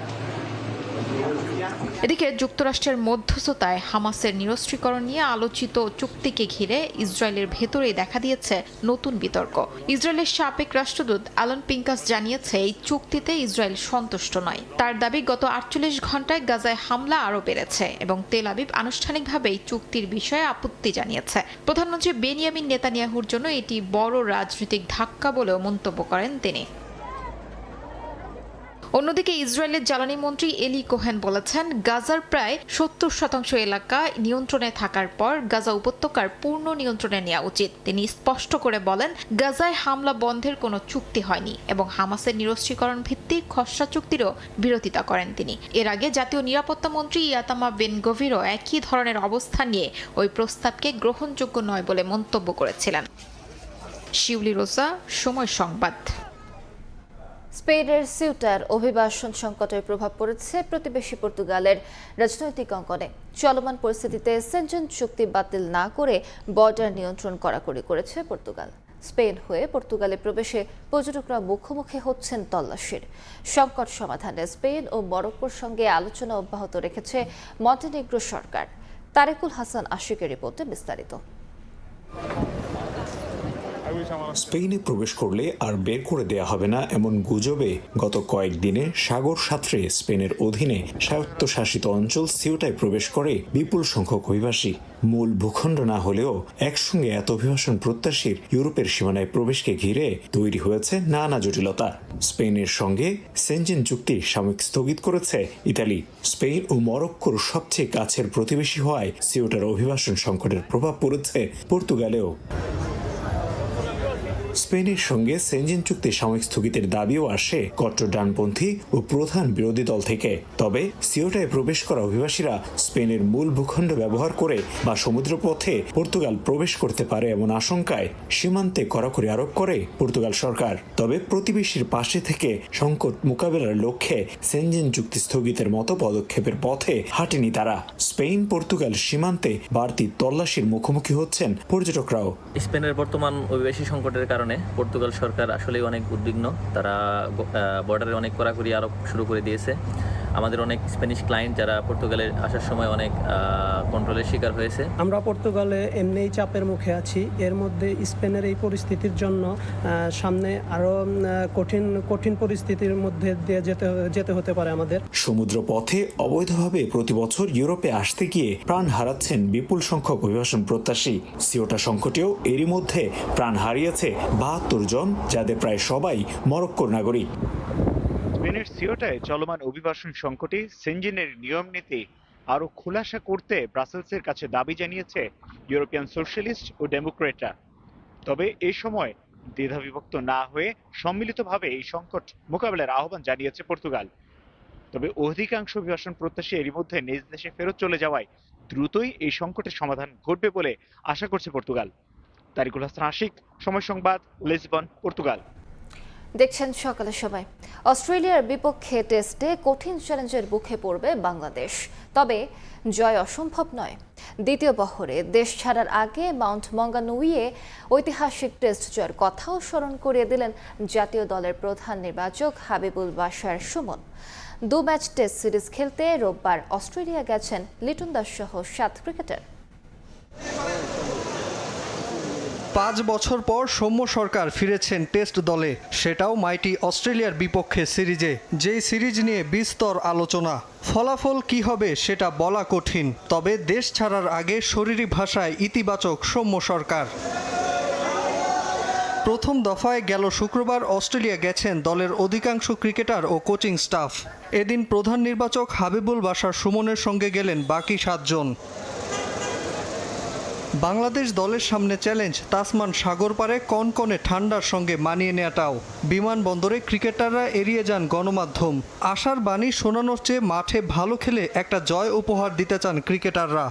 এদিকে যুক্তরাষ্ট্রের মধ্যস্থতায় হামাসের নিরস্ত্রীকরণ নিয়ে আলোচিত চুক্তিকে ঘিরে ইসরায়েলের ভেতরেই দেখা দিয়েছে নতুন বিতর্ক। ইসরায়েলের সাবেক রাষ্ট্রদূত অ্যালন পিঙ্কাস জানিয়েছে, এই চুক্তিতে ইসরায়েল সন্তুষ্ট নয়। তার দাবি, গত 48 ঘন্টায় গাজায় হামলা আরও বেড়েছে এবং তেল আবিব আনুষ্ঠানিকভাবে এই চুক্তির বিষয়ে আপত্তি জানিয়েছে। প্রধানমন্ত্রী বেনিয়ামিন নেতানিয়াহুর জন্য এটি বড় রাজনৈতিক ধাক্কা বলেও মন্তব্য করেন তিনি। অন্যদিকে ইসরায়েলের জ্বালানি মন্ত্রী এলি কোহেন বলেছেন, গাজার প্রায় 70% এলাকা নিয়ন্ত্রণে থাকার পর গাজা উপত্যকার পূর্ণ নিয়ন্ত্রণে নেওয়া উচিত। তিনি স্পষ্ট করে বলেন, গাজায় হামলা বন্ধের কোনো চুক্তি হয়নি এবং হামাসের নিরস্ত্রীকরণ ভিত্তিক খসড়া চুক্তিরও বিরোধিতা করেন তিনি। এর আগে জাতীয় নিরাপত্তা মন্ত্রী ইয়াতামা বেন গভিরও একই ধরনের অবস্থান নিয়ে ওই প্রস্তাবকে গ্রহণযোগ্য নয় বলে মন্তব্য করেছিলেন। শিউলি রোজা, সময় সংবাদ। স্পেনের সিউটার অভিবাসন সংকটের প্রভাব পড়েছে প্রতিবেশী পর্তুগালের রাজনৈতিক অঙ্গনে। চলমান পরিস্থিতিতে সেনজেন চুক্তি বাতিল না করে বর্ডার নিয়ন্ত্রণ কড়াকড়ি করেছে পর্তুগাল। স্পেন হয়ে পর্তুগালে প্রবেশে পর্যটকরা মুখোমুখি হচ্ছেন তল্লাশির। সংকট সমাধানে স্পেন ও মরক্কোর সঙ্গে আলোচনা অব্যাহত রেখেছে মন্টেনেগ্রো সরকার। তারেকুল হাসান আশিকের রিপোর্টে বিস্তারিত। স্পেনে প্রবেশ করলে আর বের করে দেয়া হবে না এমন গুজবে গত কয়েকদিনে সাগর সাঁতরে স্পেনের অধীনে স্বায়ত্তশাসিত অঞ্চল সিউটায় প্রবেশ করে বিপুল সংখ্যক অভিবাসী। মূল ভূখণ্ড না হলেও একসঙ্গে এত অভিবাসন প্রত্যাশীর ইউরোপের সীমানায় প্রবেশকে ঘিরে তৈরি হয়েছে নানা জটিলতা। স্পেনের সঙ্গে সেনজেন চুক্তি সাময়িক স্থগিত করেছে ইতালি। স্পেন ও মরক্কোর সবচেয়ে কাছের প্রতিবেশী হওয়ায় সিউটার অভিবাসন সংকটের প্রভাব পড়েছে পর্তুগালেও। স্পেনের সঙ্গে সেনজেন চুক্তি সাময়িক স্থগিতের দাবিও আসে কট্টর ডানপন্থী ও প্রধান বিরোধী দল থেকে। তবে সিউটায় প্রবেশ করা অভিবাসীরা স্পেনের মূল ভূখণ্ড ব্যবহার করে বা সমুদ্রপথে পর্তুগাল প্রবেশ করতে পারে এমন আশঙ্কায় সীমান্তে কড়াকড়ি আরোপ করে পর্তুগাল সরকার। তবে প্রতিবেশীর পাশে থেকে সংকট মোকাবেলার লক্ষ্যে সেনজেন চুক্তি স্থগিতের মতো পদক্ষেপের পথে হাঁটেনি তারা। স্পেন পর্তুগাল সীমান্তে বাড়তি তল্লাশির মুখোমুখি হচ্ছেন পর্যটকরাও। স্পেনের বর্তমান অভিবাসী সংকটের কারণে পর্তুগাল সরকার আসলে অনেক উদ্বিগ্ন। তারা বর্ডারে অনেক কড়াকড়ি আরোপ শুরু করে দিয়েছে। আমাদের অনেক স্প্যানিশ ক্লায়েন্ট যারা পর্তুগালে আসার সময় অনেক কন্ট্রোলের শিকার হয়েছে। আমরা পর্তুগালে এমনিই চাপের মুখে আছি। এর মধ্যে স্পেনের এই পরিস্থিতির জন্য সামনে আরো কঠিন পরিস্থিতির মধ্যে দিয়ে যেতে হতে পারে আমাদের। সমুদ্র পথে অবৈধভাবে প্রতি বছর ইউরোপে আসতে গিয়ে প্রাণ হারাচ্ছেন বিপুল সংখ্যক অভিবাসন প্রত্যাশী। সিউটা সংকটেও এরই মধ্যে প্রাণ হারিয়েছে ৭২ জন, যাদের প্রায় সবাই মরক্কোর নাগরিক। স্পেনের সিউটায় চলমান অভিবাসন সংকটে সেনজেনের নিয়ম নীতি আরো খোলাসা করতে ব্রাসেলসের কাছে দাবি জানিয়েছে ইউরোপিয়ান সোশ্যালিস্ট ও ডেমোক্রেটরা। তবে এই সময় দ্বিধাবিভক্ত না হয়ে সম্মিলিতভাবে এই সংকট মোকাবেলার আহ্বান জানিয়েছে পর্তুগাল। তবে অধিকাংশ অভিবাসন প্রত্যাশী এরই মধ্যে নিজ দেশে ফেরত চলে যাওয়ায় দ্রুতই এই সংকটের সমাধান ঘটবে বলে আশা করছে পর্তুগাল। তারিকুল হাসান আশিক, সময় সংবাদ, লিসবন, পর্তুগাল। দেখছেন সকালের সময়। অস্ট্রেলিয়ার বিপক্ষে টেস্টে কঠিন চ্যালেঞ্জের মুখে পড়বে বাংলাদেশ, তবে জয় অসম্ভব নয়। দ্বিতীয় বহরে দেশ ছাড়ার আগে মাউন্ট মঙ্গানুইয়ে ঐতিহাসিক টেস্ট জয়ের কথাও স্মরণ করিয়ে দিলেন জাতীয় দলের প্রধান নির্বাচক Habibul Bashar Suman. 2 match test series খেলতে রোববার অস্ট্রেলিয়া গেছেন লিটন দাস সহ 7 ক্রিকেটার। 5 বছর পর সৌম্য সরকার ফিরেছেন টেস্ট দলে, সেটাও মাইটি অস্ট্রেলিয়ার বিপক্ষে সিরিজে, যেই সিরিজ নিয়ে বিস্তর আলোচনা। ফলাফল কি হবে সেটা বলা কঠিন, তবে দেশ ছাড়ার আগে শরীরী ভাষায় ইতিবাচক সৌম্য সরকার। প্রথম দফায় গেল শুক্রবার অস্ট্রেলিয়া গেছেন দলের অধিকাংশ ক্রিকেটার ও কোচিং স্টাফ। এদিন প্রধান নির্বাচক হাবিবুল বাশার সুমনের সঙ্গে গেলেন বাকি 7 জন। বাংলাদেশ দলের সামনে চ্যালেঞ্জ তাসমান সাগর পারে কনকনে ঠান্ডার সঙ্গে মানিয়ে নেওয়াটাও। বিমানবন্দরে ক্রিকেটাররা এড়িয়ে যান গণমাধ্যম। আশার বাণী শোনানোর চেয়ে মাঠে ভালো খেলে একটা জয় উপহার দিতে চান ক্রিকেটাররা।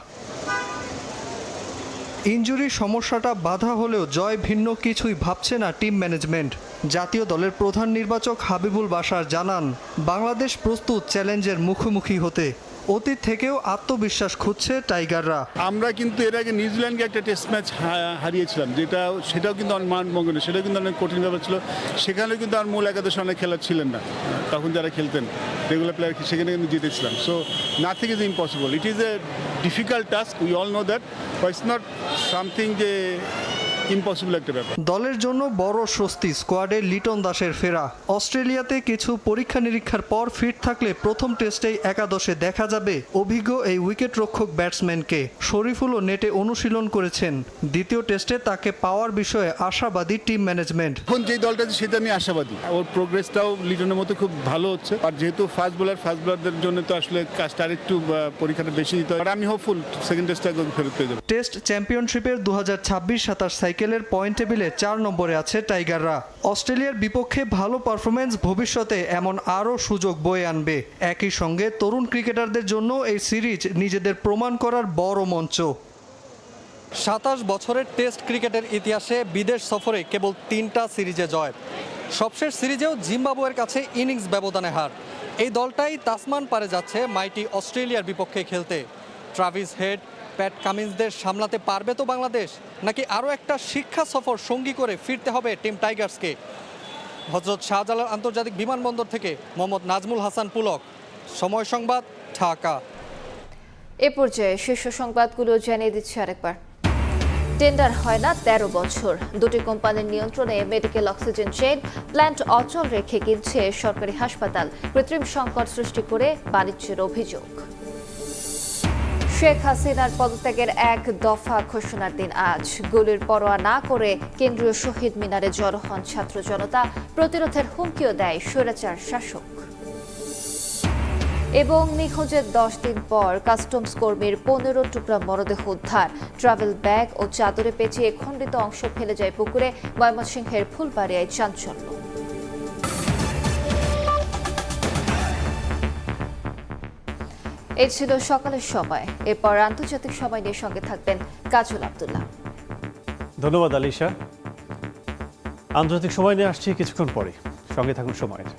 ইনজুরির সমস্যাটা বাধা হলেও জয় ভিন্ন কিছুই ভাবছে না টিম ম্যানেজমেন্ট। জাতীয় দলের প্রধান নির্বাচক হাবিবুল বাশার জানান, বাংলাদেশ প্রস্তুত চ্যালেঞ্জের মুখোমুখি হতে। অতীত থেকেও আত্মবিশ্বাস খুঁজছে টাইগাররা। আমরা কিন্তু এর আগে নিউজিল্যান্ডকে একটা টেস্ট ম্যাচ হারিয়েছিলাম, সেটাও কিন্তু মানমঙ্গল, সেটাও কিন্তু অনেক কঠিন ব্যাপার ছিল। সেখানেও কিন্তু আর মূল একাদশে অনেক খেলার ছিলেন না, তখন যারা খেলতেন রেগুলার প্লেয়ার, সেখানে কিন্তু জিতেছিলাম। So nothing is impossible, it is a difficult task, we all know that, but it's not something যে ইম্পসিবল একটা ব্যাপার। দলের জন্য বড় স্বস্তি স্কোয়াডে লিটন দাসের ফেরা। অস্ট্রেলিয়াতে কিছু পরীক্ষা নিরীক্ষার পর ফিট থাকলে প্রথম টেস্টেই একাদশে দেখা যাবে অভিজ্ঞ এই উইকেট রক্ষক ব্যাটসম্যানকে। শরীফুলও নেটে অনুশীলন করেছেন। দ্বিতীয় টেস্টে তাকে পাওয়ার বিষয়ে আশাবাদী টিম ম্যানেজমেন্ট। এখন যে দলটা আছে সেটা নিয়ে আশাবাদী। ওর প্রোগ্রেসটাও লিটনের মতো খুব ভালো হচ্ছে। আর যেহেতু ফাস্ট বোলারদের জন্য তো আসলে কাজটা আরেকটু পরীক্ষাটা বেশি দিতে হয়। আমি হোপফুল সেকেন্ড টেস্টটা ফেরত পেয়ে যাবো। টেস্ট চ্যাম্পিয়নশিপের 2026-27 সাইকেলের পয়েন্ট টেবিলে 4 নম্বরে আছে টাইগাররা। অস্ট্রেলিয়ার বিপক্ষে ভালো পারফরমেন্স ভবিষ্যতে এমন আরও সুযোগ বয়ে আনবে। একই সঙ্গে তরুণ ক্রিকেটারদের জন্য এই সিরিজ নিজেদের প্রমাণ করার বড় মঞ্চ। 27 বছরের টেস্ট ক্রিকেটের ইতিহাসে বিদেশ সফরে কেবল 3টা সিরিজে জয়। সবশেষ সিরিজেও জিম্বাবুয়ের কাছে ইনিংস ব্যবধানে হার। এই দলটাই তাসমান পারে যাচ্ছে মাইটি অস্ট্রেলিয়ার বিপক্ষে খেলতে। ট্রাভিস হেড, প্যাট কামিন্সদের সামলাতে পারবে তো বাংলাদেশ, নাকি আরও একটা শিক্ষা সফর সঙ্গী করে ফিরতে হবে টিম টাইগার্সকে? হযরত শাহজালাল আন্তর্জাতিক বিমানবন্দর থেকে মোহাম্মদ নাজমুল হাসান পুলক, সময় সংবাদ, ঢাকা। এ পর্যায়ে শীর্ষ সংবাদগুলো জানিয়ে দিচ্ছি আরেকবার। টেন্ডার হয় না 13 বছর। দুটি কোম্পানির নিয়ন্ত্রণে মেডিকেল অক্সিজেন চেইন প্ল্যান্ট অচল রেখে কিনছে সরকারি হাসপাতাল। কৃত্রিম সংকট সৃষ্টি করে বাণিজ্যের অভিযোগ। শেখ হাসিনার পদত্যাগের এক দফা ঘোষণার দিন আজ। গুলির পরোয়া না করে কেন্দ্রীয় শহীদ মিনারে জড়ো হন ছাত্র জনতা। প্রতিরোধের হুমকিও দেয় স্বৈরাচার শাসক। এবং নিখোঁজের 10 দিন পর কাস্টমস কর্মীর 15 টুকরা মরদেহ উদ্ধার। ট্রাভেল ব্যাগ ও চাদরে পেঁচিয়ে খণ্ডিত অংশ ফেলে যায় পুকুরে। ময়মনসিংহের ফুলবাড়িয়ায় চাঞ্চল্য। এই ছিল সকালের সময়। এরপর আন্তর্জাতিক সময় নিয়ে সঙ্গে থাকবেন কাজল আব্দুল্লাহ। ধন্যবাদ আলিশা। আন্তর্জাতিক সময় নিয়ে আসছি কিছুক্ষণ পরে, সঙ্গে থাকুন সময়ের।